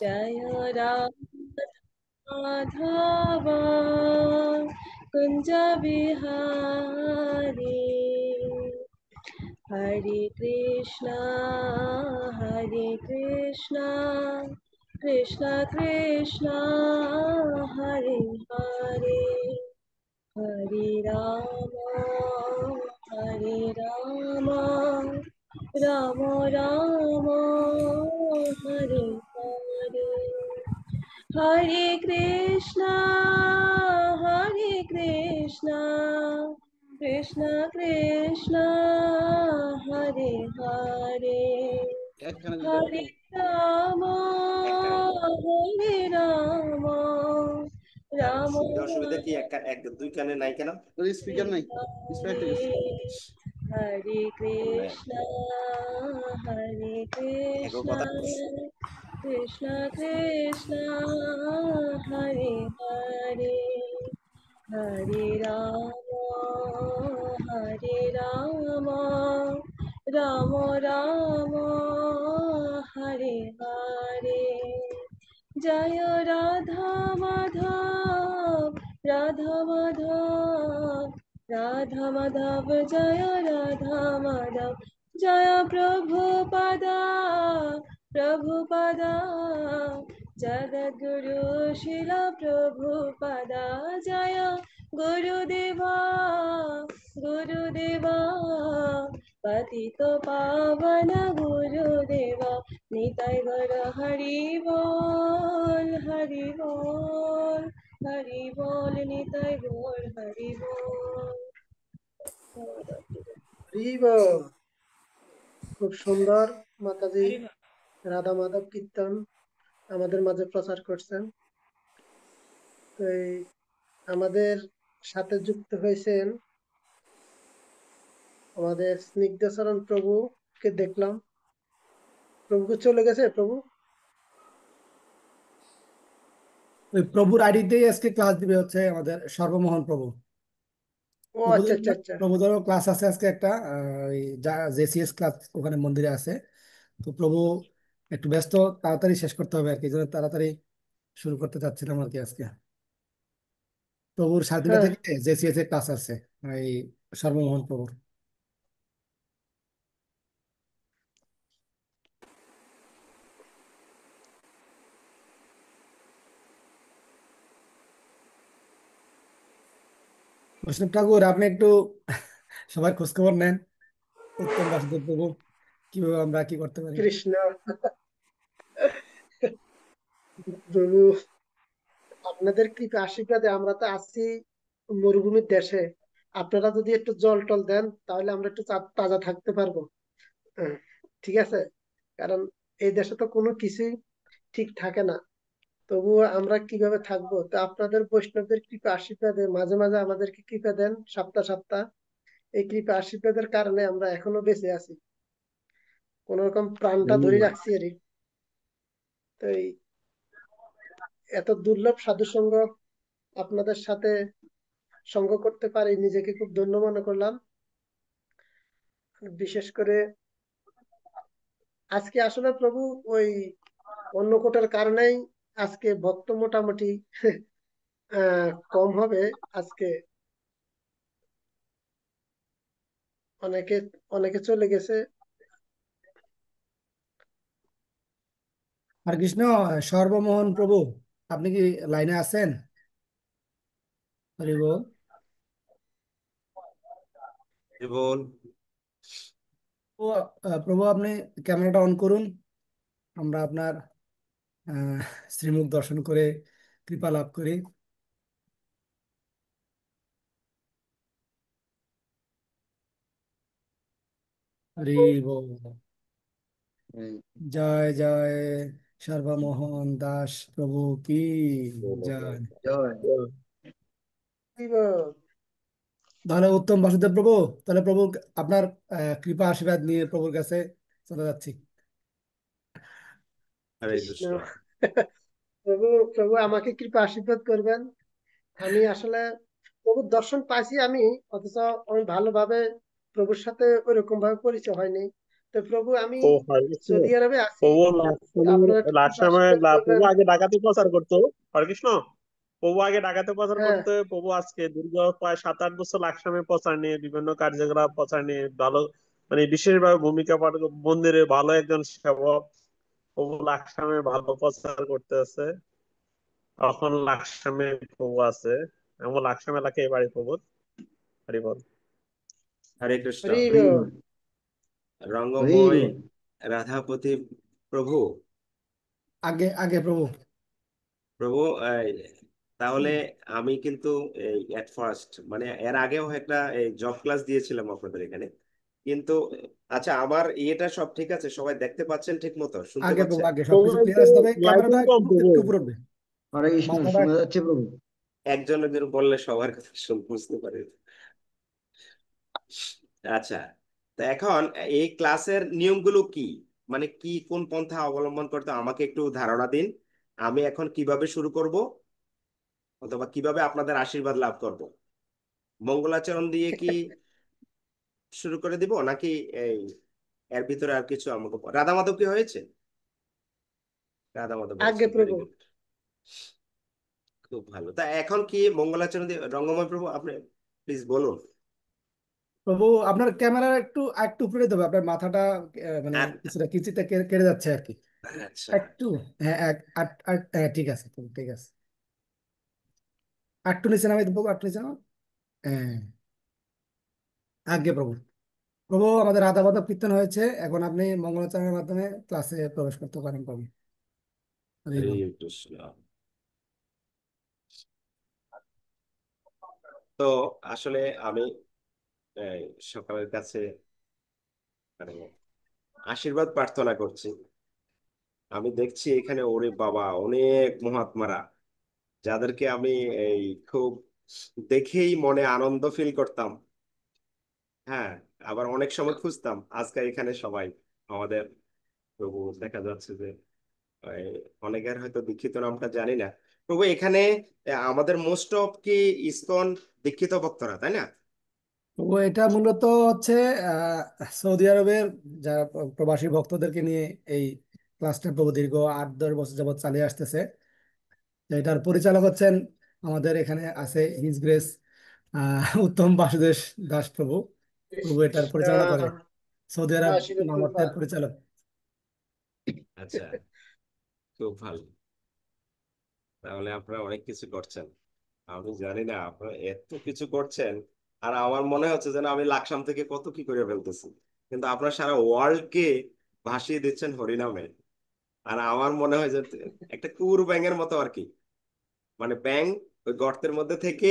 जय राम माधव कुंज बिहारी हरे कृष्णा कृष्ण कृष्णा हरे हरे हरे राम राम राम हरे हरे हरे कृष्णा कृष्ण कृष्ण हरे हरे একখানে দিতে हरे পারবো राम একখানে राम অসুবিধা কি এক দুই কানে নাই কেন স্পিকার নাই স্পিকার গেছে हरे একো कृष्णा কথা कृष्ण कृष्ण हरे हरे हरे राम राम राम हरे हरे जय राधा माधव जय राधा माधव जय प्रभुपदा जगद्गुरु शिल प्रभुपदा जय गुरुदेवा पतित पावन गुरुदेवा निताय गौर हरि बोल निताय गौर हरि बोल। খুব সুন্দর মাতাজি রাধা মাধব কীর্তন আমাদের মাঝে প্রচার করছেন। তো আমাদের সাথে যুক্ত হয়েছেন আমাদের স্নিগ্ধচরণ প্রভুকে দেখলাম। প্রভুকে চলে গেছে প্রভু ওই প্রভুর আইডিতেই আজকে ক্লাস দিবে হচ্ছে আমাদের সর্বমোহন প্রভু। ও আচ্ছা আচ্ছা আচ্ছা প্রভুদেরও ক্লাস আছে আজকে একটা, ওই জেসিএস ক্লাস ওখানে মন্দিরে আছে। তো প্রভু একটু ব্যস্ত, তাড়াতাড়ি শেষ করতে হবে আর কি, জন্য তাড়াতাড়ি শুরু করতে চাচ্ছিলাম আর কি আজকে। প্রভুর 2:30 হ্যাঁ থেকে জেসিএস এর ক্লাস আছে, এই সর্বমোহন প্রভুর। বৈষ্ণব ঠাকুর, আপনি একটু সবার খোঁজ খবর নেন, উত্তম বাসুদেব প্রভু, কিভাবে আমরা কি করতে পারি। কৃষ্ণ প্রভু আপনাদের কৃপা আশীর্বাদে আমরা তো আছি মরুভূমির দেশে। আপনারা যদি একটু জল টল দেন তাহলে আমরা একটু তাজা থাকতে পারবো। হ্যাঁ, ঠিক আছে, কারণ এই দেশে তো কোনো কিছুই ঠিক থাকে না। তবুও আমরা কিভাবে থাকবো? তো আপনাদের বৈষ্ণবদের কৃপা আশীর্বাদে মাঝে মাঝে আমাদেরকে কৃপা দেন, সপ্তাহ সপ্তাহ। এই কৃপা আশীর্বাদের কারণে আমরা এখনো বেঁচে আছি, কোন রকম প্রাণটা ধরে রাখছি আর তো এত দুর্লভ সাধু সঙ্গ আপনাদের সাথে সঙ্গ করতে পারি, নিজেকে খুব ধন্য মনে করলাম। বিশেষ করে আজকে আসলে প্রভু ওই অন্নকূটের কারণেই আজকে ভক্ত মোটামুটি কম হবে আজকে। অনেকে অনেকে চলে গেছে। আর কৃষ্ণ, সর্বমোহন প্রভু, আপনি কি লাইনে আছেন? হরি বল। বল ও, প্রভু আপনি ক্যামেরাটা অন করুন, আমরা আপনার শ্রীমুখ দর্শন করে কৃপা লাভ করি। হরি বল। জয় জয় সর্বমোহন দাস প্রভু কি জয়। জয় তাহলে উত্তম বাসুদেব প্রভু, তাহলে প্রভু আপনার কৃপা আশীর্বাদ নিয়ে প্রভুর কাছে চলে যাচ্ছি। হরে কৃষ্ণ কৃষ্ণ প্রভু প্রভু আমাকে কৃপা আশীর্বাদ করবেন। আমি আসলে প্রভুর দর্শন পাইছি আমি, অথচ আমি ভালোভাবে প্রভুর সাথে ওইরকম ভাবে পরিচয় হয়নি। তো প্রভু আমি ও হরে কৃষ্ণ। সৌদি আরবে আছি, প্রভু লাকসামে আপনারা একটু প্লিজ লাকসামে আশীর্বাদ প্রভু করবেন। আগে ঢাকাতে প্রচার করতো। হরে কৃষ্ণ। প্রভু আগে ঢাকাতে প্রচার হ্যাঁ, করতে, প্রভু আজকে দীর্ঘ প্রায় 7-8 বছর লাকসামে প্রচার নিয়ে, বিভিন্ন কার্যকলাপ প্রচার নিয়ে ভালো, মানে বিশেষভাবে ভূমিকা পালন, মন্দিরে ভালো একজন সেবক। প্রভু লাকসামে ভালো প্রচার করতে আছে। এখন লাকসামে প্রভু আছে, এমন লাকসাম এলাকায় বাড়ি প্রভু। হরি বল। হরে কৃষ্ণ। হরি হরি বল। বল, হরি রঙ্গময় বল। রাধাপতি প্রভু, আগে আগে প্রভু। প্রভু এই, তাহলে আমি কিন্তু এই এট ফার্স্ট মানে এর আগেও একটা এই জব ক্লাস দিয়েছিলাম আপনাদের এখানে, কিন্তু আচ্ছা আমার ইয়েটা সব ঠিক আছে, সবাই দেখতে পাচ্ছেন, ঠিক মতো শুনতে আগে প্রভু পাচ্ছেন? আগে প্রভু সবকিছু ক্লিয়ার একটু আছে, তবে ক্যামেরাটা লাইটিং কম একটু প্রভু। একটু উপরে উঠবে, হরে কৃষ্ণ, মাথাটা শোনা যাচ্ছে প্রভু? একজনের বললে সবার কথা বুঝতে পারে। আচ্ছা, তো এখন এই ক্লাসের নিয়মগুলো কি, মানে কি কোন পন্থা অবলম্বন করতে আমাকে একটু ধারণা দিন। আমি এখন কিভাবে শুরু করব, অথবা কিভাবে আপনাদের আশীর্বাদ লাভ করব? মঙ্গলাচরণ দিয়ে কি শুরু করে দিব, নাকি এই এর ভিতরে আর কিছু আমাকে রাধা মাধব কি হয়েছে? রাধা মাধব হয়েছে, আগে ভেরি প্রভু। গুড, খুব ভালো। তা এখন কি মঙ্গলাচরণ দিয়ে রঙ্গময় প্রভু আপনি প্লিজ বলুন। প্রভু। আপনার ক্যামেরা একটু একটু উপরে দিতে হবে, আপনার মাথাটা মানে আর কিছুটা কিঞ্চিতে কেটে যাচ্ছে আর কি, আচ্ছা, একটু। হ্যাঁ হ্যাঁ, ঠিক আছে প্রভু, ঠিক আছে। একটু নিচে নামাই দেবো, একটু নিচে নামাও। হ্যাঁ, আগে প্রভু। প্রভু, আমাদের রাধা মাধব কীর্তন হয়েছে, এখন আপনি মঙ্গলাচরণের মাধ্যমে ক্লাসে প্রবেশ করতে পারেন প্রভু। হরি হরে বল। কৃষ্ণ। তো আসলে আমি এই, সকালের কাছে মানে আশীর্বাদ প্রার্থনা করছি। আমি দেখছি এখানে ওরে বাবা অনেক মহাত্মারা, যাদেরকে আমি এই খুব দেখেই মনে আনন্দ ফিল করতাম। হ্যাঁ, আবার অনেক সময় খুঁজতাম, আজকে এখানে সবাই আমাদের প্রভু দেখা যাচ্ছে যে এই, অনেকের হয়তো দীক্ষিত নামটা জানি না। প্রভু এখানে আমাদের মোস্ট অফ কি ইসকন দীক্ষিত ভক্তরা, তাই না? প্রভু, এটা মূলত হচ্ছে সৌদি আরবের যারা প্রবাসী ভক্তদেরকে নিয়ে এই ক্লাসটা প্রভু দীর্ঘ 8-10 বছর যাবত চালিয়ে আসতেছে। এটার পরিচালক হচ্ছেন আমাদের এখানে আছে হিজ গ্রেস উত্তম বাসুদেব দাস প্রভু। প্রভু এটার পরিচালনা করে, আহ, সৌদি আরব আশীর্বাদ করবা। নামকদের পরিচালক। আচ্ছা, খুব ভালো। তাহলে আপনারা অনেক কিছু করছেন, আমি জানি না আপনারা এত কিছু করছেন। আর আমার মনে হচ্ছে যেন আমি লাকসাম থেকে কত কি করে ফেলতেছি, কিন্তু আপনারা সারা ওয়ার্ল্ড কে ভাসিয়ে দিচ্ছেন হরিনামে। আর আমার মনে হয় যে একটা কুর ব্যাঙের মতো আর কি, মানে ব্যাঙ ওই গর্তের মধ্যে থেকে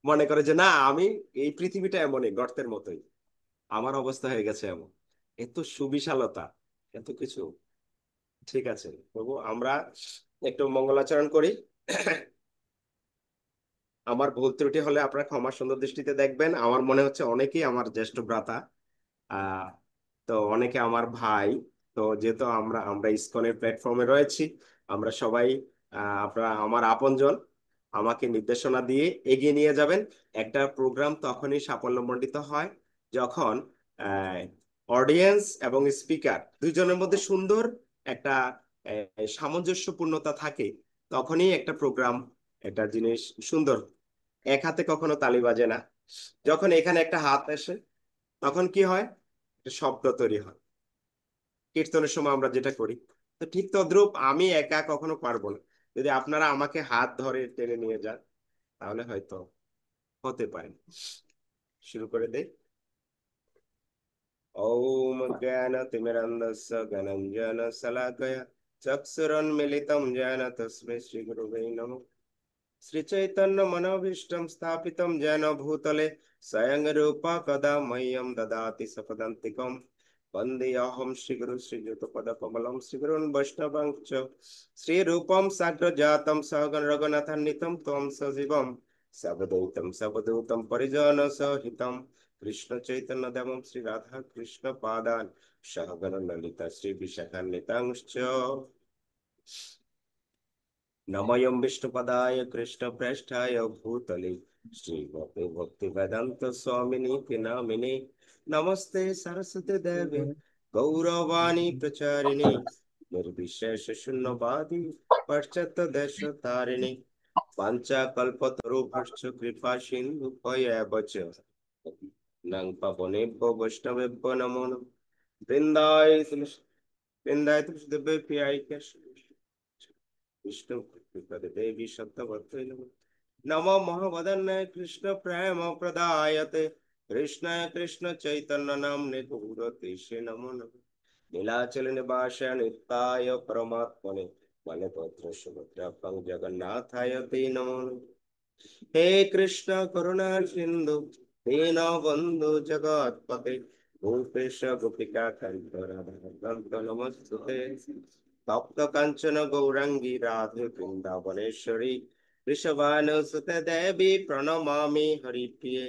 মনে করে যে না আমি এই পৃথিবীটা এমনই গর্তের মতোই, আমার অবস্থা হয়ে গেছে এমন, এত সুবিশালতা, এত কিছু। ঠিক আছে প্রভু, আমরা একটু মঙ্গলাচরণ করি। আমার ভুল ত্রুটি হলে আপনারা ক্ষমা সুন্দর দৃষ্টিতে দেখবেন। আমার মনে হচ্ছে অনেকেই আমার জ্যেষ্ঠ ভ্রাতা, আহ তো অনেকে আমার ভাই। তো যেহেতু আমরা আমরা ইসকনের প্ল্যাটফর্মে রয়েছি, আমরা সবাই আপনারা আমার আপনজন, আমাকে নির্দেশনা দিয়ে এগিয়ে নিয়ে যাবেন। একটা প্রোগ্রাম তখনই সাফল্যমণ্ডিত হয় যখন অডিয়েন্স এবং স্পিকার দুইজনের মধ্যে সুন্দর একটা সামঞ্জস্যপূর্ণতা থাকে। তখনই একটা প্রোগ্রাম, একটা জিনিস সুন্দর। এক হাতে কখনো তালি বাজে না, যখন এখানে একটা হাত আসে তখন কি হয়, একটা শব্দ তৈরি হয়। কীর্তনের সময় আমরা যেটা করি, তো ঠিক তদ্রূপ আমি একা কখনো পারবো না। যদি আপনারা আমাকে হাত ধরে টেনে নিয়ে যান তাহলে হয়তো হতে পারে। শুরু করে দেই। ॐ ज्ञानतिमिरन्धस्य ज्ञानञ्जनशलाकया चक्षुरुन्मीलितं येन तस्मै श्रीगुरुवे नमः। श्रीचैतन्यमनोभीष्टं स्थापितं येन भूतले स्वयं रूपा कदा मह्यं ददाति सपदान्तिकम्। वन्देऽहं श्रीगुरु श्रीयुतपदकमलं श्रीगुरून् वैष्णवांश्च श्रीरूपं साग्रजातं सहगण रघुनाथान्वितं त्वं सजीवं सवधूतं सवधूतं परिजनसहितं कृष्ण चैतन्य देवं श्री राधा कृष्ण पादान सहगण ललिता श्री विशाखान्वितांश्च नमयं विष्णुपदाय कृष्णप्रेष्ठाय भूतले श्रीमते भक्ति वेदांत स्वामिनी नामिने नमस्ते सरस्वती देवी गौरवाणी प्रचारिणे निर्विशेष शून्यवादी पाश्चात्य देश तारिणे वाञ्छाकल्पतरुभ्यश्च कृपा सिन्धुभ्यैव च नः पावनेभ्यो वैष्णवेभ्यो नमो नमः वृन्दाय तुलसीदेव्यै विष्णु देवी सत्यवत्यै नमः नमो महावदन्नाय कृष्ण प्रेम प्रदायते कृष्णाय कृष्ण चैतन्य नाम्ने गौरतेशे नमो नमः नीलाचल निवासाय नित्याय परमात्मने बलभद्र सुभद्राभ्यां जगन्नाथाय ते नमो नमः हे कृष्ण करुणा सिंधु दीनबंधु जगत्पते गोपेश गोपिका कांत राधाकांत नमस्तुते तप्त कांचन गौरांगी राधे वृंदावनेश्वरी वृषभानुसुते देवी प्रणमामि हरिप्रिये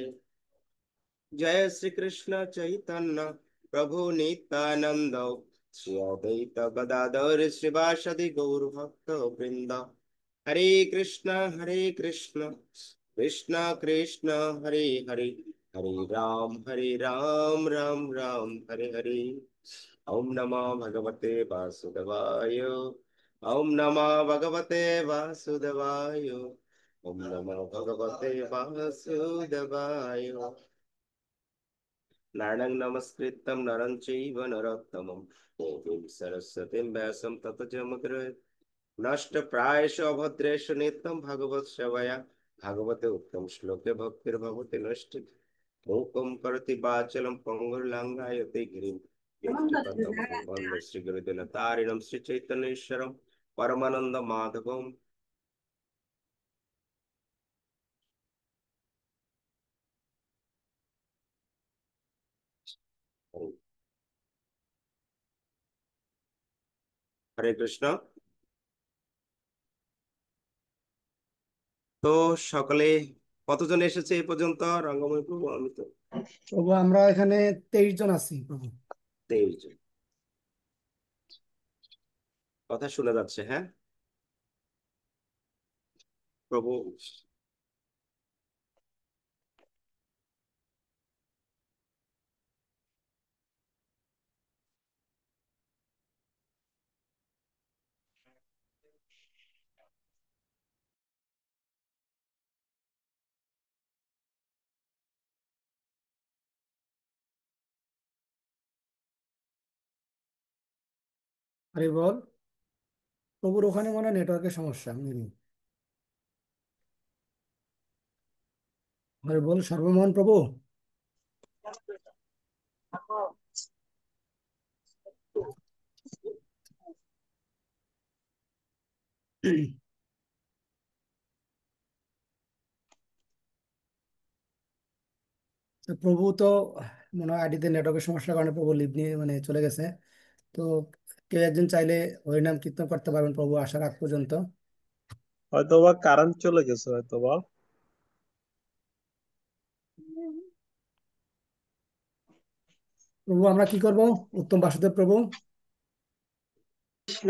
जय श्री कृष्ण चैतन्य प्रभु नित्यानंद श्री अद्वैत गदाधर श्रीवासदि गौर भक्त वृंद हरे कृष्ण कृष्ण कृष्ण हरे हरे हरे राम राम राम हरे हरे ओम नमो भगवते वासुदेवाय ओम नमो भगवते वासुदेवाय ओम नमो भगवते वासुदेवाय नारायणं नमस्कृत्यं नरं चैव नरोत्तमं देवीं सरस्वतीं व्यासं ततो जयमुदीरयेत् नष्टप्रायेषु अभद्रेषु नित्यं भगवत् सेवया भागवते उत्तम श्लोके भक्तिर्भवति नष्ट मूकं करोति वाचालं पङ्गुर्लङ्घयते गिरिं यत्कृपातमहं वन्दे श्रीगुरुदिनतारिणं श्रीचैतन्येश्वरं परमानन्दमाधवम् হরে কৃষ্ণ। তো সকলে কতজন এসেছে এই পর্যন্ত? রঙ্গময় প্রভু, আমি তো প্রভু আমরা এখানে 23 জন আছি প্রভু। 23 জন। কথা শোনা যাচ্ছে? হ্যাঁ প্রভু। আরে বল প্রভুর ওখানে মনে হয় নেটওয়ার্কের সমস্যা মেবি। আরে বল সর্বমোহন প্রভু। তো প্রভু তো মনে হয় আইডিতে নেটওয়ার্কের সমস্যার কারণে প্রভু লিভ নিয়ে মানে চলে গেছে। তো কেউ একজন চাইলে হরিনাম কীর্তন করতে পারবেন প্রভু আসার আগ পর্যন্ত। হয়তোবা কারেন্ট চলে গেছে হয়তোবা। প্রভু আমরা কি করব? উত্তম বাসুদেব প্রভু। কৃষ্ণ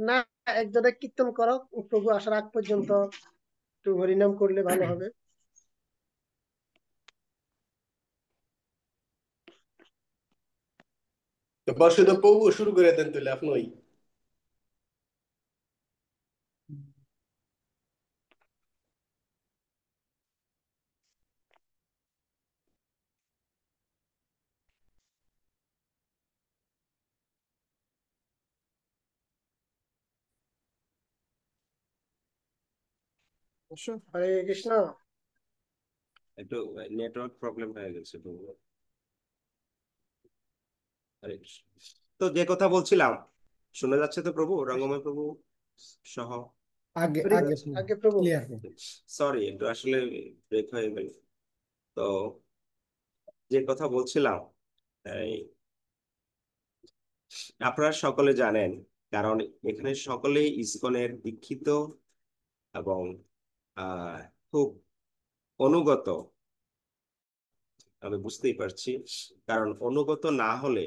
না, একজনে কীর্তন করো, প্রভু আসার আগ পর্যন্ত একটু হরিনাম করলে ভালো হবে। তো বাসুদেব প্রভু শুরু করে দেন তাহলে আপনি। হরে কৃষ্ণ। একটু নেটওয়ার্ক প্রবলেম হয়ে গেছে প্রভু। হরে কৃষ্ণ। তো যে কথা বলছিলাম শোনা যাচ্ছে তো প্রভু? রঙ্গময় প্রভু সহ আগে হরে আগে কৃষ্ণ, আগে প্রভু। ক্লিয়ার। সরি একটু আসলে ব্রেক হয়ে গেল। তো যে কথা বলছিলাম, এই আপনারা সকলে জানেন, কারণ এখানে সকলেই ইসকনের দীক্ষিত এবং আহ খুব অনুগত। আমি বুঝতেই পারছি, কারণ অনুগত না হলে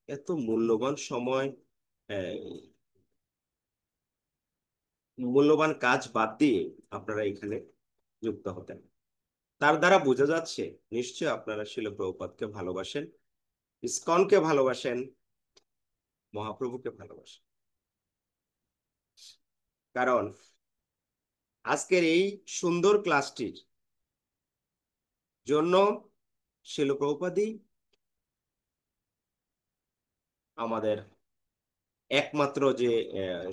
এত মূল্যবান সময়, মূল্যবান কাজ বাদ দিয়ে আপনারা এখানে যুক্ত হতেন। তার দ্বারা বোঝা যাচ্ছে নিশ্চয় আপনারা শিল প্রভুপাদকে ভালোবাসেন, ইসকনকে ভালোবাসেন, মহাপ্রভুকে ভালোবাসেন। কারণ আজকের এই সুন্দর ক্লাসটির জন্য শিল প্রভুপাদই আমাদের একমাত্র যে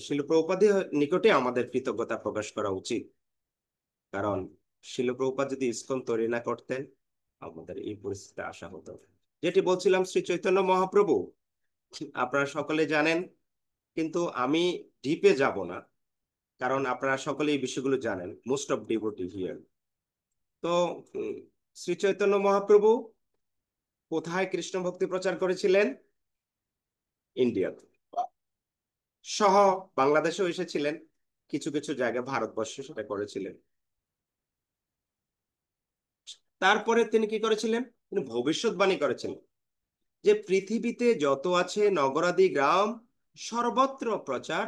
শিল প্রভুপাদের নিকটে আমাদের কৃতজ্ঞতা প্রকাশ করা উচিত। কারণ শিল প্রভুপাদ যদি ইসকন তৈরি না করতেন আমাদের এই পরিস্থিতিতে আসা হতো না। যেটি বলছিলাম, শ্রী চৈতন্য মহাপ্রভু আপনারা সকলে জানেন, কিন্তু আমি ডিপে যাব না, কারণ আপনারা সকলে এই বিষয়গুলো জানেন, মোস্ট অফ ডিভোটি হিয়ার। তো শ্রী চৈতন্য মহাপ্রভু কোথায় কৃষ্ণ ভক্তি প্রচার করেছিলেন? ইন্ডিয়াতে, সহ বাংলাদেশেও এসেছিলেন, কিছু কিছু জায়গায় ভারতবর্ষে সেটা করেছিলেন। তারপরে তিনি কি করেছিলেন? তিনি ভবিষ্যৎবাণী করেছিলেন যে পৃথিবীতে যত আছে নগরাদি গ্রাম সর্বত্র প্রচার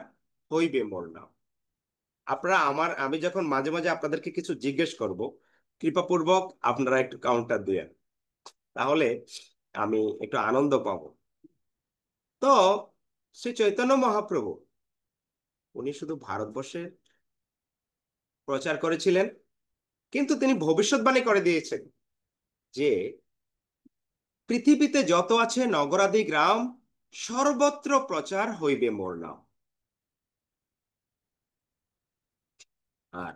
হইবে মোর নাম। আপনারা আমি যখন মাঝে মাঝে আপনাদেরকে কিছু জিজ্ঞেস করব, কৃপাপূর্বক আপনারা একটু কাউন্টার দিয়ে, তাহলে আমি একটু আনন্দ পাবো। তো শ্রী চৈতন্য মহাপ্রভু উনি শুধু ভারতবর্ষে প্রচার করেছিলেন, কিন্তু তিনি ভবিষ্যৎবাণী করে দিয়েছেন যে পৃথিবীতে যত আছে নগরাদি গ্রাম সর্বত্র প্রচার হইবে মোর নাম। আর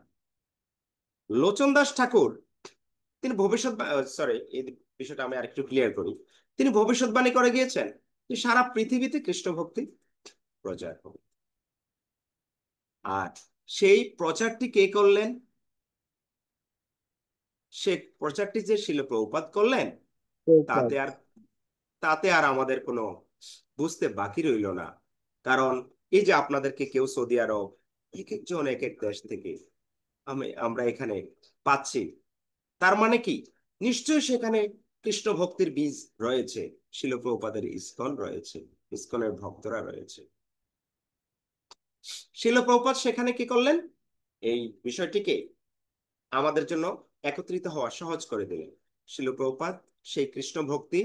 লোচন দাস ঠাকুর তিনি এই বিষয়টা আমি আরেকটু ক্লিয়ার করি। তিনি ভবিষ্যৎবাণী করে গিয়েছেন যে সারা পৃথিবীতে কৃষ্ণ ভক্তি প্রচার হবে। আর সেই প্রচারটি কে করলেন? সে প্রচারটি যে শিল প্রভুপাদ করলেন, তাতে আর আমাদের কোনো বুঝতে বাকি রইল না। কারণ এই যে আপনাদেরকে কেউ সৌদি আরব, এক একজন এক এক দেশ থেকে আমরা এখানে পাচ্ছি, তার মানে কি নিশ্চয়ই সেখানে কৃষ্ণ ভক্তির বীজ রয়েছে, শিল প্রভুপাদের ইসকন রয়েছে, ইসকনের ভক্তরা রয়েছে। শিল প্রভুপাদ সেখানে কি করলেন? এই বিষয়টিকে আমাদের জন্য একত্রিত হওয়া সহজ করে দিলেন। শিল প্রভুপাদ সেই কৃষ্ণ ভক্তি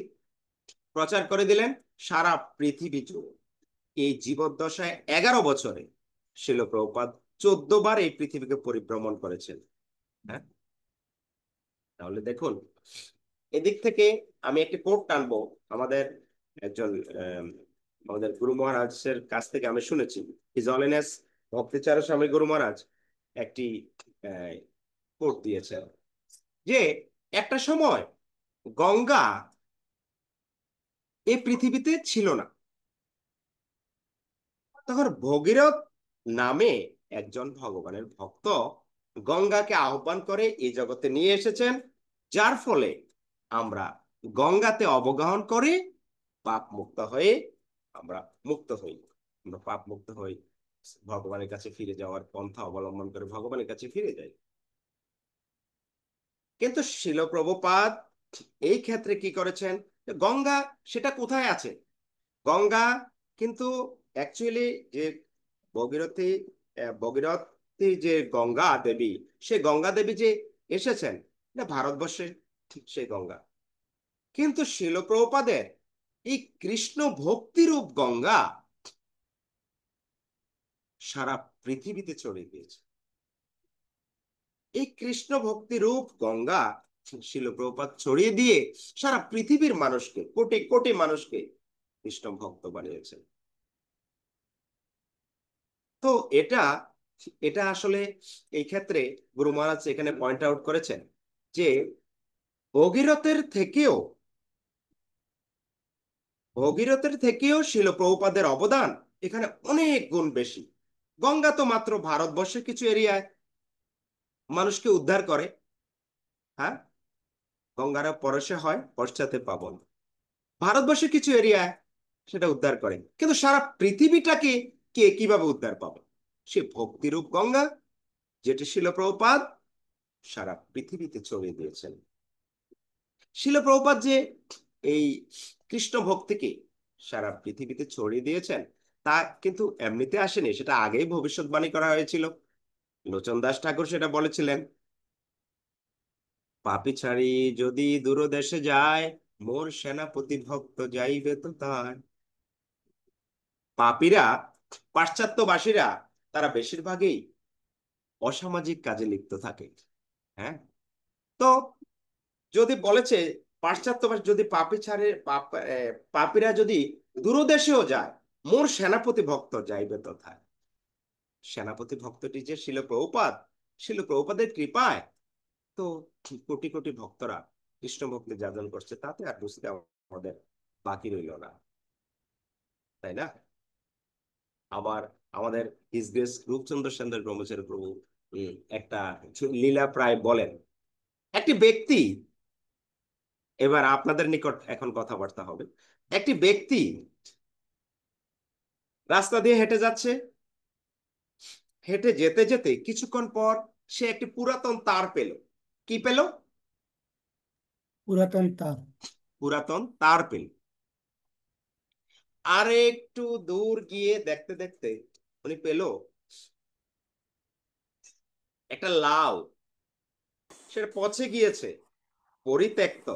প্রচার করে দিলেন সারা পৃথিবী জুড়ে। এই জীবদ্দশায় 11 বছরে শিল প্রভুপাদ 14 বার এই পৃথিবীকে পরিভ্রমণ করেছেন। হ্যাঁ, তাহলে দেখুন, এদিক থেকে আমি একটি কোট টানবো। আমাদের একজন আমাদের গুরু মহারাজের কাছ থেকে আমি শুনেছি, হিজ হলিনেস ভক্তিচারক স্বামী গুরু মহারাজ একটি কোট দিয়েছেন যে একটা সময় গঙ্গা এই পৃথিবীতে ছিল না, তখন ভগীরথ নামে একজন ভগবানের ভক্ত গঙ্গাকে আহ্বান করে এই জগতে নিয়ে এসেছেন, যার ফলে আমরা গঙ্গাতে অবগাহন করে পাপ মুক্ত হয়ে আমরা মুক্ত হই, আমরা পাপ মুক্ত হই, ভগবানের কাছে ফিরে যাওয়ার পন্থা অবলম্বন করে ভগবানের কাছে ফিরে যাই। কিন্তু শিল প্রভুপাদ এই ক্ষেত্রে কি করেছেন? গঙ্গা সেটা কোথায় আছে? গঙ্গা কিন্তু অ্যাকচুয়ালি যে ভগীরথী যে গঙ্গা দেবী, সে গঙ্গা দেবী যে এসেছেন এটা ভারতবর্ষে সেই গঙ্গা, কিন্তু শিল প্রভুপাদের এই কৃষ্ণ ভক্তিরূপ গঙ্গা সারা পৃথিবীতে ছড়িয়ে দিয়েছে। এই কৃষ্ণ ভক্তিরূপ গঙ্গা শিল প্রভুপাদ ছড়িয়ে দিয়ে সারা পৃথিবীর মানুষকে, কোটি কোটি মানুষকে কৃষ্ণ ভক্ত বানিয়েছেন। তো এটা এটা আসলে এই ক্ষেত্রে গুরু মহারাজ এখানে পয়েন্ট আউট করেছেন যে ভগীরথের থেকেও শিল প্রভুপাদের অবদান এখানে অনেক গুণ বেশি। গঙ্গা তো মাত্র ভারতবর্ষের কিছু এরিয়ায় মানুষকে উদ্ধার করে, হ্যাঁ, গঙ্গারা পরশে হয় পশ্চাতে পাবন, ভারতবর্ষের কিছু এরিয়ায় সেটা উদ্ধার করে, কিন্তু সারা পৃথিবীটাকে কে কিভাবে উদ্ধার পাবে? সে ভক্তিরূপ গঙ্গা যেটি শিল প্রভুপাদ সারা পৃথিবীতে ছড়িয়ে দিয়েছেন। শিল প্রভুপাদ যে এই কৃষ্ণ ভক্তিকে সারা পৃথিবীতে ছড়িয়ে দিয়েছেন তা কিন্তু এমনিতে আসেনি, সেটা আগেই ভবিষ্যৎবাণী করা হয়েছিল। লোচন দাস ঠাকুর সেটা বলেছিলেন পাপী ছাড়ি যদি দূরদেশে যায়, মোর সেনাপতি ভক্ত যাইবে তো তার। পাপীরা, পাশ্চাত্যবাসীরা, তারা বেশিরভাগই অসামাজিক কাজে লিপ্ত থাকে। হ্যাঁ, তো যদি বলেছে পাশ্চাত্যবাসী যদি পাপী ছাড়ে, পাপীরা যদি দূরদেশেও যায়, মোর সেনাপতি ভক্ত যাইবে তথায়। সেনাপতি ভক্তটি যে শিল প্রভুপাদ, শিল প্রভুপাদের কৃপায় তো কোটি কোটি ভক্তরা কৃষ্ণ ভক্তি যাজন করছে, তাতে আর বুঝতে আমাদের বাকি রইল না, তাই না? আবার আমাদের হিজ গ্রেস রূপচন্দ্র সেনদের ব্রহ্মচারী প্রভু একটা লীলা প্রায় বলেন, একটি ব্যক্তি, এবার আপনাদের নিকট এখন কথাবার্তা হবে। একটি ব্যক্তি রাস্তা দিয়ে হেঁটে যাচ্ছে, হেঁটে যেতে যেতে কিছুক্ষণ পর সে একটি পুরাতন তার পেল। কি পেল? পুরাতন তার। পুরাতন তার পেল। আর একটু দূর গিয়ে দেখতে দেখতে উনি পেল একটা লাউ, সেটা পচে গিয়েছে, পরিত্যক্ত।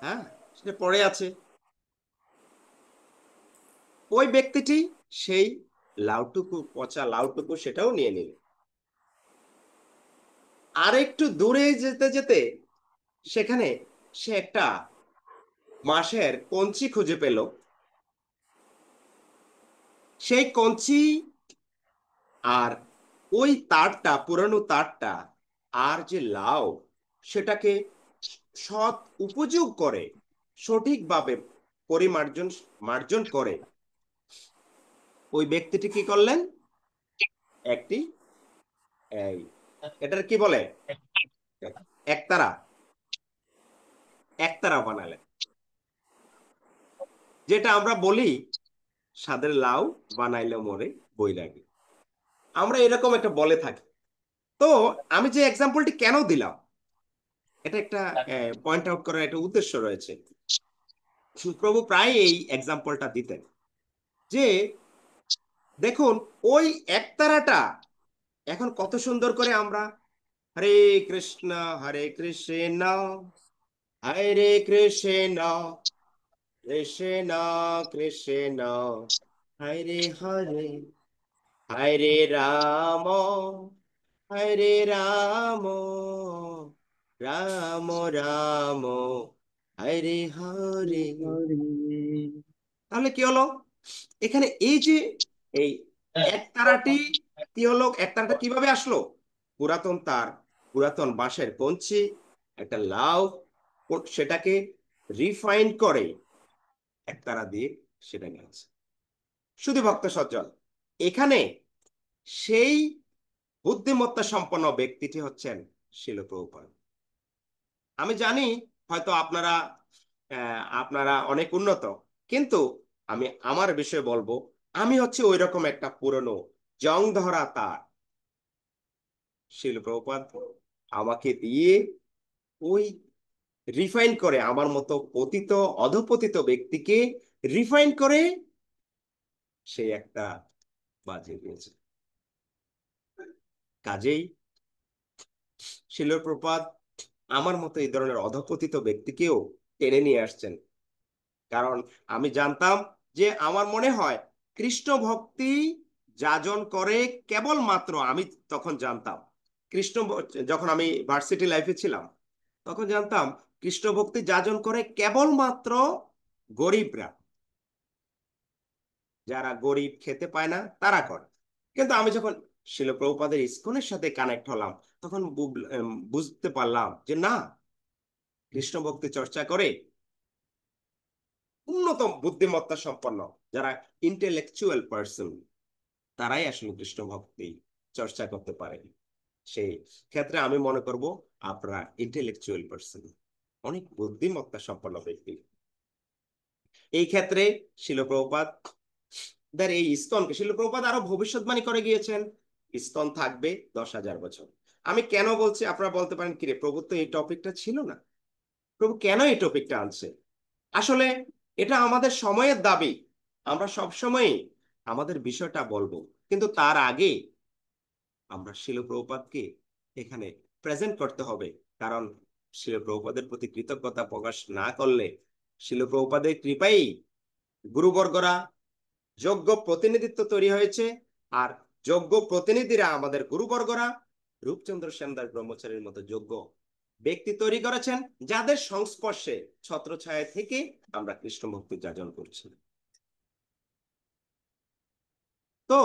হ্যাঁ, সেটা পড়ে আছে। ওই ব্যক্তিটি সেই লাউটুকু, পচা লাউটুকু সেটাও নিয়ে নিল। আর একটু দূরে যেতে যেতে সেখানে সে একটা বাঁশের কঞ্চি খুঁজে পেল। সেই কঞ্চি আর ওই তারটা, পুরানো তারটা আর যে লাউ, সেটাকে সৎ উপযোগ করে, সঠিকভাবে পরিমার্জন মার্জন করে ওই ব্যক্তিটি কি করলেন? একটি এই এটার কি বলে, একতারা, একতারা বানালেন। যেটা আমরা বলি সাদের লাউ বানাইলে মোরে বৈরাগী, আমরা এরকম একটা বলে থাকি। তো আমি যে এক্সাম্পলটি কেন দিলাম, এটা একটা পয়েন্ট আউট করার একটা উদ্দেশ্য রয়েছে। প্রভু প্রায় এই এক্সাম্পলটা দিতেন যে দেখুন ওই একতারাটা এখন কত সুন্দর করে আমরা হরে কৃষ্ণ হরে কৃষ্ণ হরে কৃষ্ণ কৃষ্ণ কৃষ্ণ হরে হরে হরে রাম হরে রাম রাম রাম হরে হরে। তাহলে কি হলো এখানে? এই যে এই একতারাটি কি হলো, একতারাটা কিভাবে আসলো? পুরাতন তার, পুরাতন বাঁশের কঞ্চি, একটা লাউ, সেটাকে রিফাইন করে একতারা দিয়ে সেটা নিয়েছে। শুধু ভক্ত সজ্জন, এখানে সেই বুদ্ধিমত্তা সম্পন্ন ব্যক্তিটি হচ্ছেন শিল প্রভুপাদ। আমি জানি হয়তো আপনারা অনেক উন্নত, কিন্তু আমি আমার বিষয়ে বলবো, আমি হচ্ছে ওই রকম একটা পুরনো জং ধরা তার। শিল প্রভুপাদ আমাকে দিয়ে ওই রিফাইন করে, আমার মতো পতিত অধপতিত ব্যক্তিকে রিফাইন করে সে একটা বাজিয়ে দিয়েছে। কাজেই শিল প্রভুপাদ আমার মতো এই ধরনের অধপতিত ব্যক্তিকেও টেনে নিয়ে আসছেন। কারণ আমি জানতাম যে, আমার মনে হয় কৃষ্ণ ভক্তি যাজন করে কেবলমাত্র, আমি তখন জানতাম যখন আমি ভার্সিটি লাইফে ছিলাম তখন জানতাম কৃষ্ণ ভক্তি যাজন করে কেবলমাত্র গরিবরা, যারা গরিব খেতে পায় না তারা করে। কিন্তু আমি যখন শিল প্রভুপাদের ইস্কনের সাথে কানেক্ট হলাম তখন বুঝতে পারলাম যে না, কৃষ্ণ ভক্তি চর্চা করে উন্নত বুদ্ধিমত্তা সম্পন্ন যারা ইন্টেলেকচুয়াল পার্সন, তারাই আসলে কৃষ্ণ ভক্তি চর্চা করতে পারে। সেই ক্ষেত্রে আমি মনে করব আপনারা ইন্টেলেকচুয়াল পার্সন, অনেক বুদ্ধিমত্তা সম্পন্ন ব্যক্তি। এই ক্ষেত্রে শিল প্রভুপাদ এই ইসকনকে, শিল প্রভুপাদ আরো ভবিষ্যৎবাণী করে গিয়েছেন ইসকন থাকবে 10,000 বছর। আমি কেন বলছি, আপনারা বলতে পারেন কিরে প্রভু তো এই টপিকটা ছিল না, প্রভু কেন এই টপিকটা আনছে? আসলে এটা আমাদের সময়ের দাবি, আমরা সব সময় আমাদের বিষয়টা বলবো, কিন্তু তার আগে আমরা শিল প্রভুপাদকে এখানে প্রেজেন্ট করতে হবে। কারণ শিল প্রভুপাদের প্রতি কৃতজ্ঞতা প্রকাশ না করলে শিল প্রভুপাদের কৃপাই গুরুবর্গরা যোগ্য প্রতিনিধিত্ব তৈরি হয়েছে, আর যোগ্য প্রতিনিধিরা আমাদের গুরুবর্গরা রূপচন্দ্র সেনদাস ব্রহ্মচারীর মতো যোগ্য ব্যক্তি তৈরি করেছেন, যাদের সংস্পর্শে ছত্রছায়া থেকে আমরা কৃষ্ণ ভক্তি যাজন করছি। তো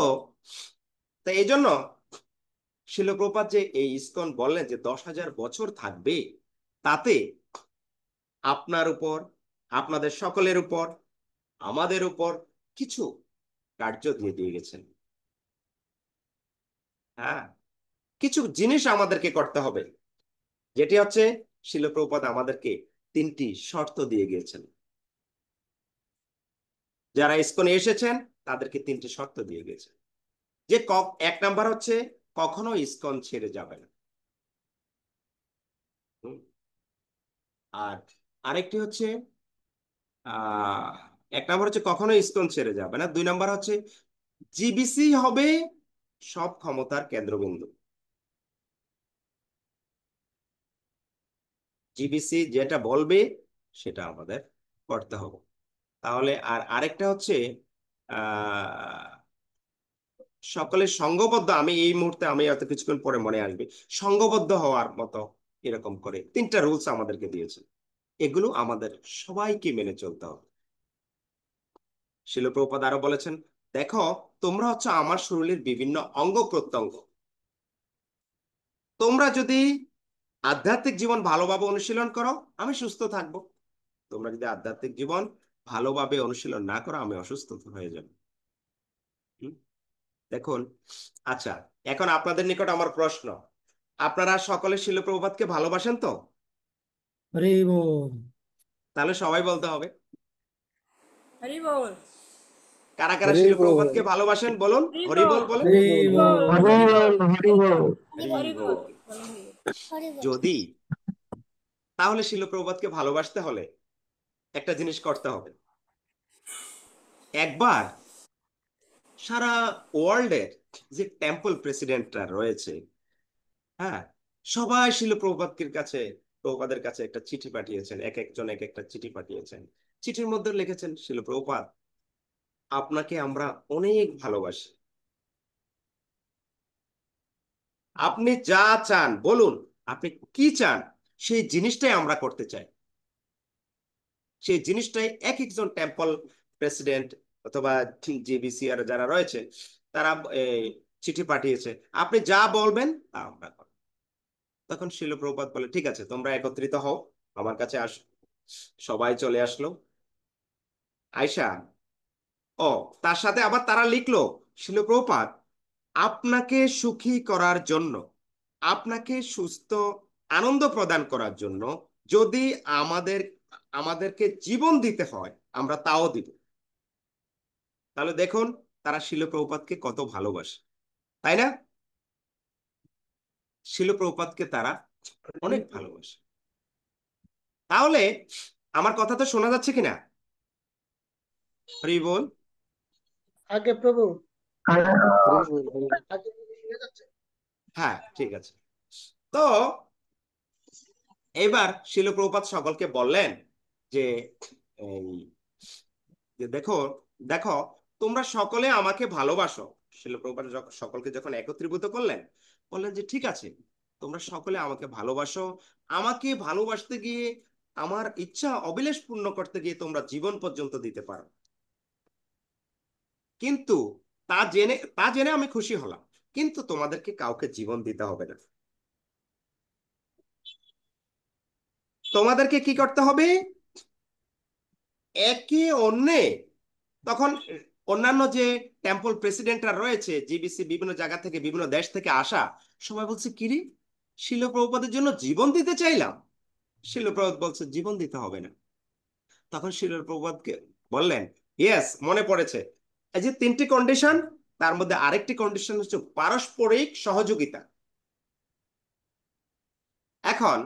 এই জন্য শিল প্রভুপাদ যে এই ইসকন বললেন যে 10,000 বছর থাকবে, তাতে আপনার উপর, আপনাদের সকলের উপর, আমাদের উপর কিছু কার্য দিয়ে গেছেন। হ্যাঁ, কিছু জিনিস আমাদেরকে করতে হবে, যেটি হচ্ছে শিল প্রভুপাদ আমাদেরকে 3টি শর্ত দিয়ে গিয়েছেন। যারা ইসকনে এসেছেন তাদেরকে 3টি শর্ত দিয়ে গেছেন। যে 1 নাম্বার হচ্ছে কখনো ইসকন ছেড়ে যাবে না, আর আরেকটি হচ্ছে 1 নাম্বার হচ্ছে কখনো ইসকন ছেড়ে যাবে না। 2 নাম্বার হচ্ছে জিবিসি হবে সব ক্ষমতার কেন্দ্রবিন্দু। জিবিসি যেটা বলবে সেটা আমাদের করতে হবে। তাহলে আর আরেকটা হচ্ছে সকলের সঙ্গবদ্ধ, আমি এই মুহূর্তে, আমি এত কিছুক্ষণ পরে মনে আসবে, সঙ্গবদ্ধ হওয়ার মতো এরকম করে 3টা রুলস আমাদেরকে দিয়েছে। এগুলো আমাদের সবাইকে মেনে চলতে হবে। শিল প্রভুপাদ আরো বলেছেন, দেখো তোমরা হচ্ছে আমার শরীরের বিভিন্ন অঙ্গ প্রত্যঙ্গ। তোমরা যদি আধ্যাত্মিক জীবন ভালোভাবে অনুশীলন করো আমি সুস্থ থাকবো, তোমরা যদি আধ্যাত্মিক জীবন ভালোভাবে অনুশীলন না করো আমি অসুস্থ হয়ে যাব। দেখুন, আচ্ছা, এখন আপনাদের নিকট আমার প্রশ্ন, আপনারা সকলে শিল প্রভুপাদকে ভালোবাসেন তো? হরি বল। তাহলে সবাই বলতে হবে। হরি বল। কারা কারা শিল প্রভুপাদকে ভালোবাসেন বলুন, হরি বল বলেন। হরি বল। হরি বল। যদি তাহলে শিল প্রভুপাদকে ভালোবাসতে হলে একটা জিনিস করতে হবে, একবার সারা ওয়ার্ল্ডের যে টেম্পল প্রেসিডেন্টরা রয়েছে, হ্যাঁ, সবাই শিল প্রভুপাদের কাছে একটা চিঠি পাঠিয়েছেন, এক একজন এক একটা চিঠি পাঠিয়েছেন। চিঠির মধ্যে লিখেছেন, শিল প্রভুপাদ আপনাকে আমরা অনেক ভালোবাসি, আপনি যা চান বলুন, আপনি কি চান সেই জিনিসটাই আমরা করতে চাই। সেই জিনিসটাই এক একজন টেম্পল প্রেসিডেন্ট অথবা জিবিসি আর যারা রয়েছে তারা চিঠি পাঠিয়েছে, আপনি যা বলবেন তা আমরা করব। তখন শিল প্রভুপাদ বলে, ঠিক আছে তোমরা একত্রিত হও, আমার কাছে আসো। সবাই চলে আসলো। আয়শা, তার সাথে আবার তারা লিখলো, শিল প্রভুপাদ আপনাকে সুখী করার জন্য, আপনাকে সুস্থ আনন্দ প্রদান করার জন্য যদি আমাদেরকে জীবন দিতে হয় আমরা তাও দিব। তাহলে দেখুন তারা শিল প্রভুপাদকে কত ভালোবাসে, তাই না? শিল প্রভুপাদকে তারা অনেক ভালোবাসে। তাহলে আমার কথা তো শোনা যাচ্ছে কিনা? হরি বল। আগে প্রভু, আগে শুনে যাচ্ছে। হ্যাঁ, ঠিক আছে। তো এবার শিল প্রভুপাদ সকলকে বললেন যে এই যে দেখো দেখো তোমরা সকলে আমাকে ভালোবাসো। শিল প্রভুপাদ সকলকে যখন একত্রীভূত করলেন, বললেন যে ঠিক আছে তোমরা সকলে আমাকে ভালোবাসো, আমাকে ভালোবাসতে গিয়ে, আমার ইচ্ছা অভিলাষ পূর্ণ করতে গিয়ে তোমরা জীবন পর্যন্ত দিতে পারো, কিন্তু তা জেনে আমি খুশি হলাম, কিন্তু তোমাদেরকে কাউকে জীবন দিতে হবে না। তোমাদেরকে কি করতে হবে? একে অন্যে, তখন অন্যান্য যে টেম্পল প্রেসিডেন্টরা রয়েছে জিবিসি বিভিন্ন জায়গা থেকে, বিভিন্ন দেশ থেকে আসা, সবাই বলছে কিরে শিল প্রভুপাদের জন্য জীবন দিতে চাইলাম। শিল প্রভুপাদ বলছে জীবন দিতে হবে না। তখন শিল প্রভুপাদকে বললেন, ইয়েস মনে পড়েছে, এই যে 3টি কন্ডিশন, তার মধ্যে আরেকটি কন্ডিশন হচ্ছে পারস্পরিক সহযোগিতা। এখন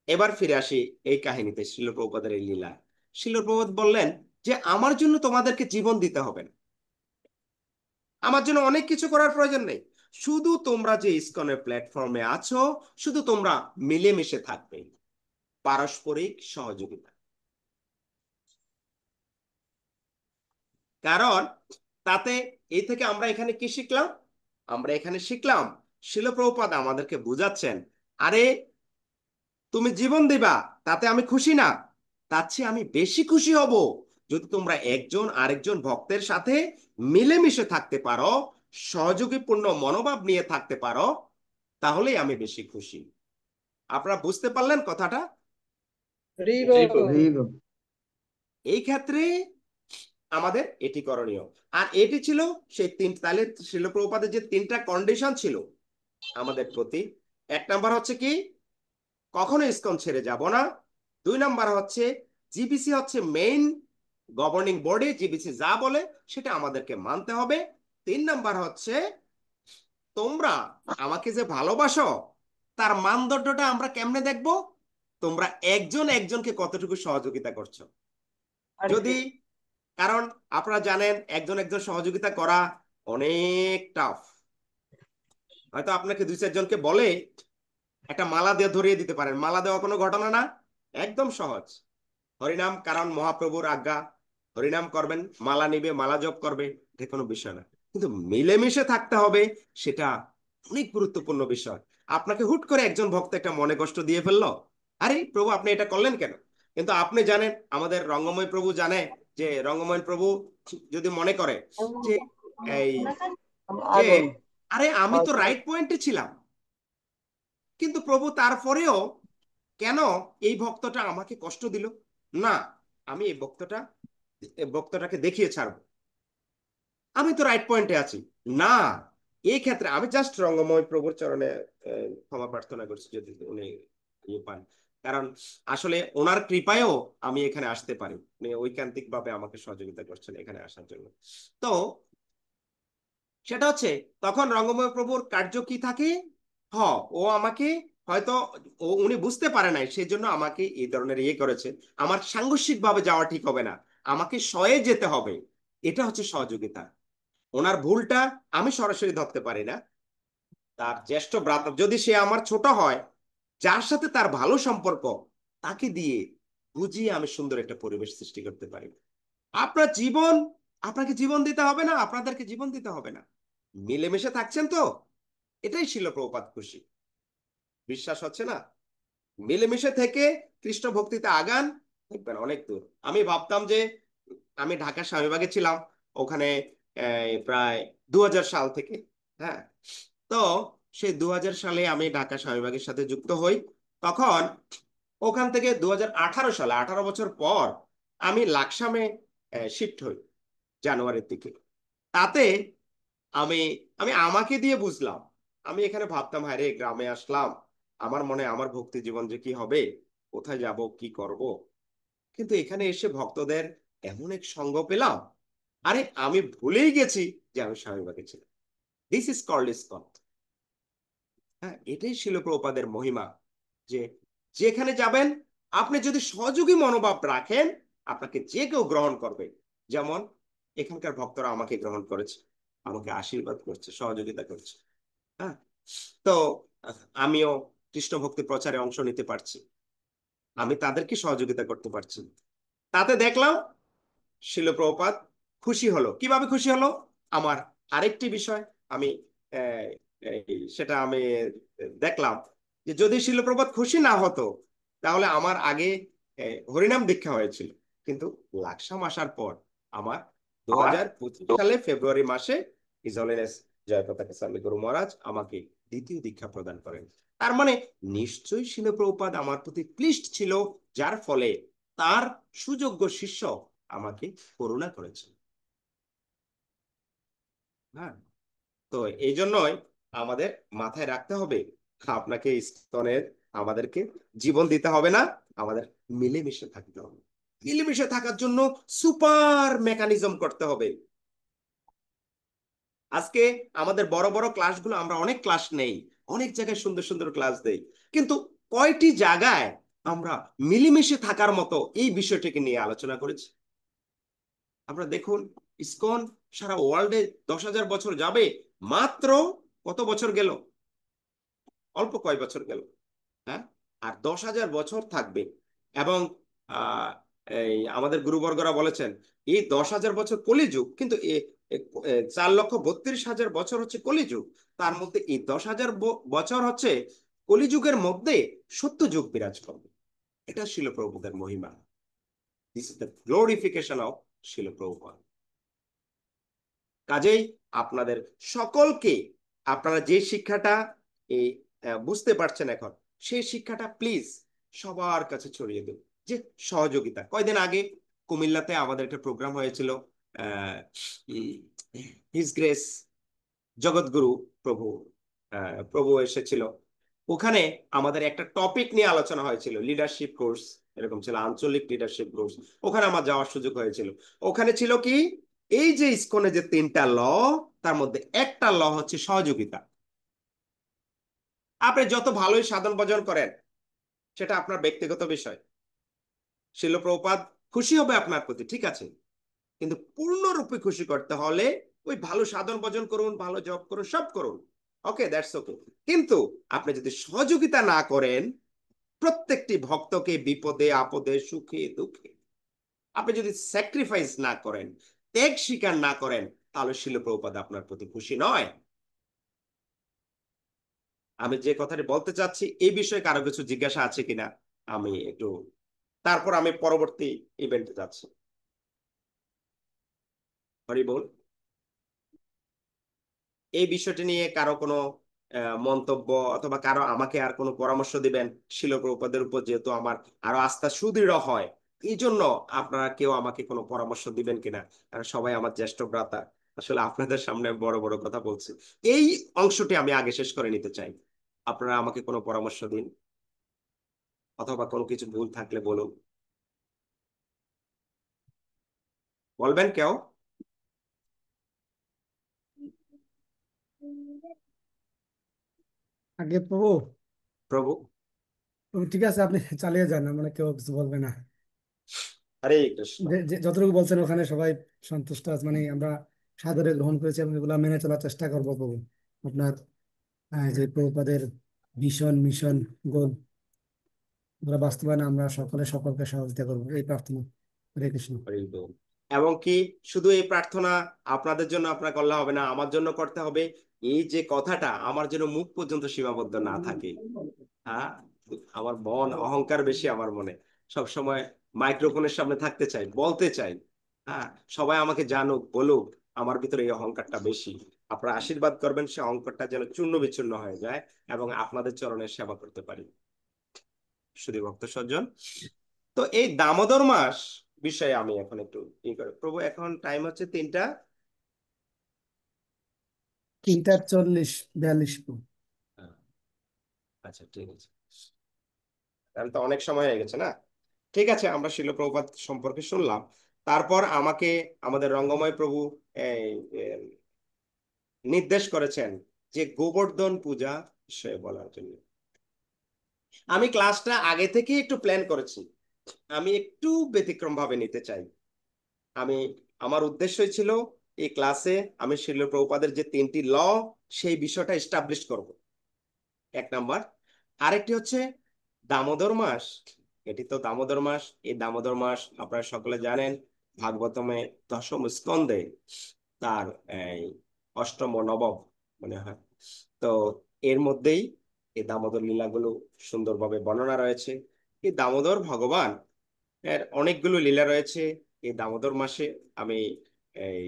এবার ফিরে আসি এই কাহিনীতে, শিল প্রভুপাদের এই লীলা। শিল প্রভুপাদ বললেন যে আমার জন্য তোমাদেরকে জীবন দিতে হবে না, আমার জন্য অনেক কিছু করার প্রয়োজন নেই, শুধু তোমরা যে ইসকনের প্ল্যাটফর্মে আছো শুধু তোমরা মিলেমিশে থাকবে, পারস্পরিক সহযোগিতা। কারণ তাতে এই থেকে আমরা এখানে কি শিখলাম? আমরা এখানে শিখলাম শিল প্রভুপাদ আমাদেরকে বুঝাচ্ছেন, আরে তুমি জীবন দিবা, তাতে আমি খুশি না, তার চেয়ে আমি বেশি খুশি হব যদি তোমরা একজন আরেকজন ভক্তের সাথে মিলেমিশে থাকতে পারো, সহযোগীপূর্ণ মনোভাব নিয়ে থাকতে পারো, তাহলেই আমি বেশি খুশি। আপনারা বুঝতে পারলেন কথাটা? হরি বল। হরি বল। এই ক্ষেত্রে আমাদের এটি করণীয়। আর এটি ছিল সেই তাহলে শিল প্রভুপাদের যে 3টা কন্ডিশন ছিল আমাদের প্রতি। 1 নাম্বার হচ্ছে কি, কখনো ইসকন ছেড়ে যাব না। 2 নাম্বার হচ্ছে জিবিসি হচ্ছে মেইন গভর্নিং বডি, জিবিসি যা বলে সেটা আমাদেরকে মানতে হবে। 3 নাম্বার হচ্ছে তোমরা আমাকে যে ভালোবাসো তার মানদণ্ডটা আমরা কেমনে দেখব? তোমরা একজন একজনকে কতটুকু সহযোগিতা করছো। যদি, কারণ আপনারা জানেন একজন একজন সহযোগিতা করা অনেক টাফ। হয়তো আপনাকে 2-4 জনকে বলে একটা মালা দিয়ে ধরিয়ে দিতে পারেন, মালা দেওয়া কোনো ঘটনা না, একদম সহজ। হরিনাম, কারণ মহাপ্রভুর আজ্ঞা, হরিনাম করবেন, মালা নিবে, মালা জপ করবে, এটা কোনো বিষয় না। কিন্তু মিলেমিশে থাকতে হবে, সেটা অনেক গুরুত্বপূর্ণ বিষয়। আপনাকে হুট করে একজন ভক্ত একটা মনে কষ্ট দিয়ে ফেললো, আরে প্রভু আপনি এটা করলেন কেন? কিন্তু আপনি জানেন, আমাদের রঙ্গময় প্রভু জানে যে রঙ্গময় প্রভু যদি মনে করে যে এই যে আরে আমি তো রাইট পয়েন্টে ছিলাম, কিন্তু প্রভু তারপরেও কেন এই ভক্তটা আমাকে কষ্ট দিল, না আমি এই ভক্তটাকে দেখিয়ে ছাড়বো, আমি তো রাইট পয়েন্টে আছি। না, এই ক্ষেত্রে আমি জাস্ট রঙ্গময় প্রভুর চরণে ক্ষমা প্রার্থনা করছি যদি উনি ইয়ে পান, কারণ আসলে ওনার কৃপায়ও আমি এখানে আসতে পারি, উনি ঐকান্তিক ভাবে আমাকে সহযোগিতা করছেন এখানে আসার জন্য। তো সেটা হচ্ছে তখন রঙ্গময় প্রভুর কার্য কি থাকে, হ ও আমাকে হয়তো উনি বুঝতে পারে নাই, সেই জন্য আমাকে এই ধরনের ইয়ে করেছে। আমার সাংঘর্ষিক ভাবে যাওয়া ঠিক হবে না, আমাকে সয়ে যেতে হবে, এটা হচ্ছে সহযোগিতা। ওনার ভুলটা আমি সরাসরি ধরতে পারি না, তার জ্যেষ্ঠ ভ্রাতা যদি সে আমার ছোট হয়, যার সাথে তার ভালো সম্পর্ক, তাকে দিয়ে বুঝিয়ে আমি সুন্দর একটা পরিবেশ সৃষ্টি করতে পারি। আপনার জীবন, আপনাকে জীবন দিতে হবে না, আপনাদেরকে জীবন দিতে হবে না, মিলেমিশে থাকছেন তো, এটাই ছিল প্রভুপাদ খুশি। বিশ্বাস হচ্ছে না? মিলেমিশে থেকে কৃষ্ণ ভক্তিতে আগান, দেখবেন অনেক দূর। আমি ভাবতাম যে আমি ঢাকা স্বামীবাগে ছিলাম ওখানে প্রায় 2000 সাল থেকে, হ্যাঁ। তো সেই 2000 সালে আমি ঢাকা স্বামীবাগের সাথে যুক্ত হই। তখন ওখান থেকে 2018 সালে, 18 বছর পর আমি লাকসামে শিফট হই জানুয়ারির দিকে। তাতে আমি আমি আমাকে দিয়ে বুঝলাম, আমি এখানে ভাবতাম হ্যাঁ রে গ্রামে আসলাম, আমার মনে আমার ভক্তি জীবন যে কি হবে, কোথায় যাব, কি করব। কিন্তু এখানে এসে ভক্তদের এমন এক সঙ্গ পেলাম, আরে আমি ভুলেই গেছি যে আমি স্বামীবাগে ছিলাম। This is called ISKCON. হ্যাঁ, এটাই ছিল প্রভুপাদের মহিমা, যে যেখানে যাবেন আপনি যদি সহযোগী মনোভাব রাখেন, আপনাকে যে কেউ গ্রহণ করবে। যেমন এখানকার ভক্তরা আমাকে গ্রহণ করেছে, আমাকে আশীর্বাদ করছে, সহযোগিতা করছে। হ্যাঁ, তো আমিও কৃষ্ণ ভক্তি প্রচারে অংশ নিতে পারছি, আমি তাদেরকে সহযোগিতা করতে পারছি। তাতে দেখলাম শিল প্রভুপাদ খুশি হলো। কিভাবে খুশি হলো? আমার আরেকটি বিষয় আমি সেটা আমি দেখলাম যে যদি শিল প্রভুপাদ খুশি না হতো, তাহলে আমার আগে হরিনাম দীক্ষা হয়েছিল, কিন্তু লাকসাম আসার পর আমার 2025 সালে ফেব্রুয়ারি মাসে হিজ হলিনেস জয়প্রতাপ স্বামী গুরু মহারাজ আমাকে দ্বিতীয় দীক্ষা প্রদান করেন। তার মানে নিশ্চয়ই শিল প্রভুপাদ আমার প্রতি প্লিষ্ট ছিল, যার ফলে তার সুযোগ্য শিষ্য আমাকে করুণা করেছে। হ্যাঁ, তো এই জন্যই আমাদের মাথায় রাখতে হবে, আপনাকে ইসকনের আমাদেরকে জীবন দিতে হবে না, আমাদের মিলেমিশে থাকতে হবে। মিলেমিশে থাকার জন্য সুপার মেকানিজম করতে হবে। আজকে আমাদের বড় বড় ক্লাসগুলো আমরা অনেক ক্লাস নেই, অনেক জায়গায় সুন্দর সুন্দর ক্লাস দেই, কিন্তু কয়টি জায়গায় আমরা মিলেমিশে থাকার মতো এই বিষয়টিকে নিয়ে আলোচনা করেছি? আপনারা দেখুন, ইসকন সারা ওয়ার্ল্ডে 10,000 বছর যাবে, মাত্র কত বছর গেল? অল্প কয় বছর গেল। হ্যাঁ, আর 10,000 বছর থাকবে। এবং আহ এই আমাদের গুরুবর্গরা বলেছেন এই 10,000 বছর কলিযুগ, কিন্তু 4,32,000 বছর হচ্ছে কলিযুগ। তার মধ্যে এই 10,000 বছর হচ্ছে কলিযুগের মধ্যে সত্যযুগ বিরাজ করবে। এটা শিল প্রভুপাদের মহিমা। This is the glorification of Shrila Prabhupada. কাজেই আপনাদের সকলকে, আপনারা যে শিক্ষাটা এই বুঝতে পারছেন এখন, সেই শিক্ষাটা প্লিজ সবার কাছে ছড়িয়ে দেব। যে সহযোগিতা, কয়দিন আগে কুমিল্লাতে আমাদের একটা প্রোগ্রাম হয়েছিল, হিজ গ্রেস জগৎগুরু প্রভু প্রভু এসেছিল। ওখানে আমাদের একটা টপিক নিয়ে আলোচনা হয়েছিল, লিডারশিপ কোর্স এরকম ছিল, আঞ্চলিক লিডারশিপ কোর্স। ওখানে আমার যাওয়ার সুযোগ হয়েছিল। ওখানে ছিল কি, এই যে ইসকনে যে 3টা ল, তার মধ্যে একটা ল হচ্ছে সহযোগিতা। আপনি যত ভালোই সাধন ভজন করেন, সেটা আপনার ব্যক্তিগত বিষয়। শিল প্রভুপাদ খুশি হবে আপনার প্রতি, ঠিক আছে, কিন্তু পূর্ণরূপে খুশি করতে হলে ওই ভালো সাধন ভজন করুন, ভালো জব করুন, সব করুন, ওকে, দ্যাটস ওকে। কিন্তু আপনি যদি সহযোগিতা না করেন প্রত্যেকটি ভক্তকে বিপদে আপদে সুখে দুঃখে, আপনি যদি স্যাক্রিফাইস না করেন, ত্যাগ স্বীকার না করেন, তাহলে শিল প্রভুপাদ আপনার প্রতি খুশি নয়। আমি যে কথাটি বলতে চাচ্ছি, এই বিষয়ে কারো কিছু জিজ্ঞাসা আছে কিনা আমি একটু, তারপর আমি পরবর্তী ইভেন্টে যাচ্ছি। হরি বল। এই বিষয়টি নিয়ে কারো কোনো মন্তব্য, অথবা কারো আমাকে আর কোনো পরামর্শ দিবেন শিল প্রভুপাদের উপর, যেহেতু আমার আরো আস্থা সুদৃঢ় হয়, এই জন্য আপনারা কেউ আমাকে কোনো পরামর্শ দিবেন কিনা? কারণ সবাই আমার জ্যেষ্ঠ ভ্রাতা, আসলে আপনাদের সামনে বড় বড় কথা বলছি, এই অংশটি আমি আগে শেষ করে নিতে চাই। আপনারা আমাকে কোনো পরামর্শ দিন, অথবা কোনো কিছু ভুল থাকলে বলুন। বলবেন কেউ? আগে প্রভু, প্রভু। প্রভু ঠিক আছে, আপনি চালিয়ে যান, মানে কেউ কিছু বলবে না। হরে কৃষ্ণ। যতটুকু বলছেন ওখানে সবাই সন্তুষ্ট আছে, মানে আমরা সাদরে গ্রহণ করেছি এবং এগুলা মেনে চলার চেষ্টা করবো প্রভু। আপনার যে প্রভুপাদের ভীষণ মিশন গোল, ওগুলা বাস্তবায়নে আমরা সকলে সকলকে সহযোগিতা করবো, এই প্রার্থনা। হরে কৃষ্ণ। হরি বল। এবং কি শুধু এই প্রার্থনা আপনাদের জন্য আপনার করলে হবে না, আমার জন্য করতে হবে। এই যে কথাটা আমার জন্য মুখ পর্যন্ত সীমাবদ্ধ না থাকে। হ্যাঁ, আমার মন অহংকার বেশি, আমার মনে সব সময় মাইক্রোফোনের সামনে থাকতে চাই, বলতে চাই। হ্যাঁ, সবাই আমাকে জানুক, বলুক, আমার ভিতরে এই অহংকারটা বেশি। আপনারা আশীর্বাদ করবেন সে অহংকারটা যেন চূর্ণ বিচূর্ণ হয়ে যায়, এবং আপনাদের চরণের সেবা করতে পারি। শুধু ভক্ত সজ্জন, তো এই দামোদর মাস বিষয়ে আমি এখন একটু ই করে, প্রভু এখন টাইম হচ্ছে 3টা। 3:40, 42 আচ্ছা, ঠিক আছে, তাহলে তো অনেক সময় হয়ে গেছে না? ঠিক আছে, আমরা শিল প্রভুপাদ সম্পর্কে শুনলাম। তারপর আমাকে আমাদের রঙ্গময় প্রভু এই নির্দেশ করেছেন যে গোবর্ধন পূজা বিষয়ে বলার জন্য। আমি ক্লাসটা আগে থেকে একটু প্ল্যান করেছি, আমি একটু ব্যতিক্রম ভাবে নিতে চাই। আমি, আমার উদ্দেশ্যই ছিল এই ক্লাসে আমি শিল প্রভুপাদের যে 3টি ল, সেই বিষয়টা এস্টাবলিশ করব, 1 নাম্বার। আরেকটি হচ্ছে দামোদর মাস। এটি তো দামোদর মাস, এই দামোদর মাস আপনারা সকলে জানেন, ভাগবতমে 10ম স্কন্ধে তার এই 8ম ও 9ম মনে হয়। তো এর মধ্যেই এই দামোদর লীলাগুলো সুন্দরভাবে বর্ণনা রয়েছে। এই দামোদর ভগবান এর অনেকগুলো লীলা রয়েছে এই দামোদর মাসে। আমি এই,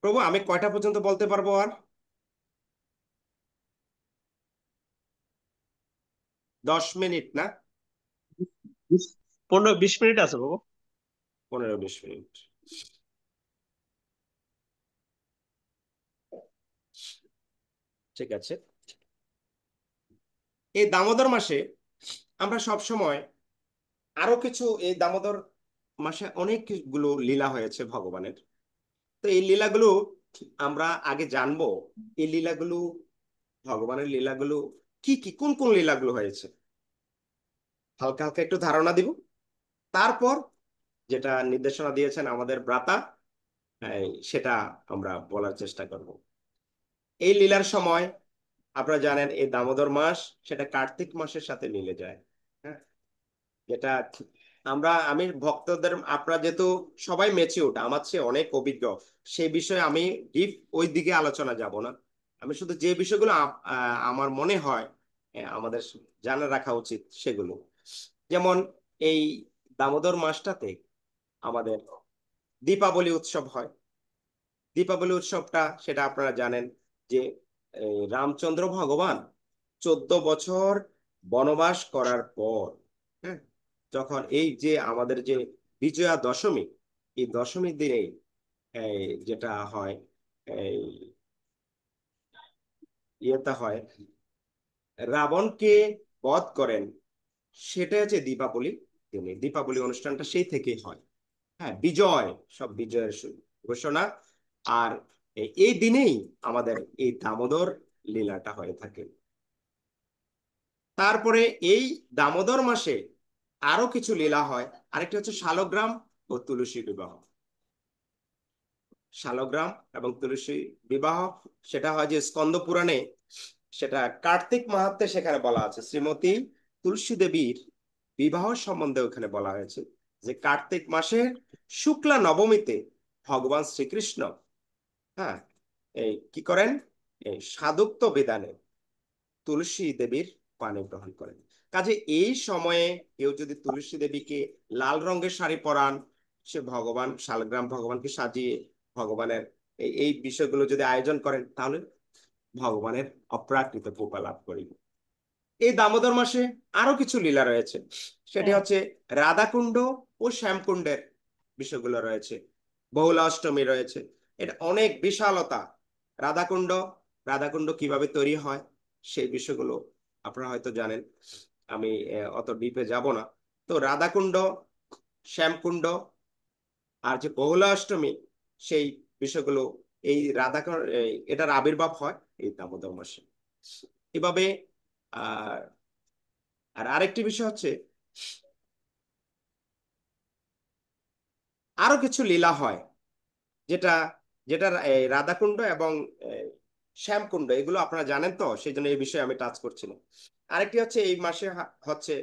প্রভু আমি কয়টা পর্যন্ত বলতে পারবো আর? 10 মিনিট না? 15-20 মিনিট আছে বাবু। 15-20 মিনিট, ঠিক আছে। এই দামোদর মাসে আমরা সব সময় আরো কিছু, এই দামোদর মাসে অনেকগুলো লীলা হয়েছে ভগবানের। তো এই লীলাগুলো আমরা আগে জানবো, এই লীলাগুলো, ভগবানের লীলাগুলো কি কি, কোন কোন লীলাগুলো হয়েছে, হালকা হালকা একটু ধারণা দিব। তারপর যেটা নির্দেশনা দিয়েছেন আমাদের ভ্রাতা, সেটা আমরা বলার চেষ্টা করব। এই লীলার সময় আপনারা জানেন এই দামোদর মাস সেটা কার্তিক মাসের সাথে মিলে যায়। হ্যাঁ, যেটা আমি ভক্তদের, আপনারা যেহেতু সবাই ম্যাচিউরড, আমার চেয়ে অনেক অভিজ্ঞ, সেই বিষয়ে আমি ডিপ ওই দিকে আলোচনা যাব না। আমি শুধু যে বিষয়গুলো আমার মনে হয় আমাদের জানা রাখা উচিত সেগুলো। যেমন এই দামোদর মাসটাতে আমাদের দীপাবলি উৎসব হয়। দীপাবলি উৎসবটা সেটা আপনারা জানেন যে রামচন্দ্র ভগবান 14 বছর বনবাস করার পর, হ্যাঁ, যখন এই যে আমাদের যে বিজয়া দশমী, এই দশমীর দিনে যেটা হয়, এই ইয়েটা হয়, রাবণকে বধ করেন, সেটা হচ্ছে দীপাবলি দিনে। দীপাবলি অনুষ্ঠানটা সেই থেকেই হয়। হ্যাঁ, বিজয়, সব বিজয়ের ঘোষণা। আর এই দিনেই আমাদের এই দামোদর লীলাটা হয়ে থাকে। তারপরে এই দামোদর মাসে আরো কিছু লীলা হয়। আরেকটি হচ্ছে শালগ্রাম ও তুলসী বিবাহ। শালগ্রাম এবং তুলসী বিবাহ সেটা হয় যে স্কন্দ পুরাণে, সেটা কার্তিক মাহাত্ম্যে সেখানে বলা আছে। শ্রীমতী তুলসী দেবীর বিবাহ সম্বন্ধে ওখানে বলা হয়েছে যে কার্তিক মাসের শুক্লা নবমীতে ভগবান শ্রীকৃষ্ণ, হ্যাঁ, এই কি করেন, এই সাধুত্ব বিধানে তুলসী দেবীর পানি গ্রহণ করেন। কাজে এই সময়ে কেউ যদি তুলসী দেবীকে লাল রঙের শাড়ি পরান, সে ভগবান শালগ্রাম ভগবানকে সাজিয়ে ভগবানের এই বিষয়গুলো যদি আয়োজন করেন, তাহলে ভগবানের অপ্রাকৃত কৃপা লাভ করিব। এই দামোদর মাসে আরো কিছু লীলা রয়েছে। সেটি হচ্ছে রাধাকুণ্ড ও শ্যামকুণ্ডের বিষয়গুলো রয়েছে। বহুলা অষ্টমী রয়েছে। এটা অনেক বিশালতা। রাধাকুণ্ড, রাধাকুণ্ড কিভাবে তৈরি হয় সেই বিষয়গুলো আপনারা হয়তো জানেন, আমি অত ডিপে যাব না। তো রাধাকুণ্ড, শ্যামকুণ্ড আর যে বহুলা অষ্টমী, সেই বিষয়গুলো, এই এটার আবির্ভাব হয় এই দামোদর মাসে। এভাবে আর আর আরেকটি বিষয় হচ্ছে আরো কিছু লীলা হয়, যেটা যেটা এই রাধাকুণ্ড এবং শ্যামকুণ্ড এগুলো আপনারা জানেন, তো সেই জন্য এই বিষয়ে আমি টাচ করছি না। আরেকটি হচ্ছে এই মাসে হচ্ছে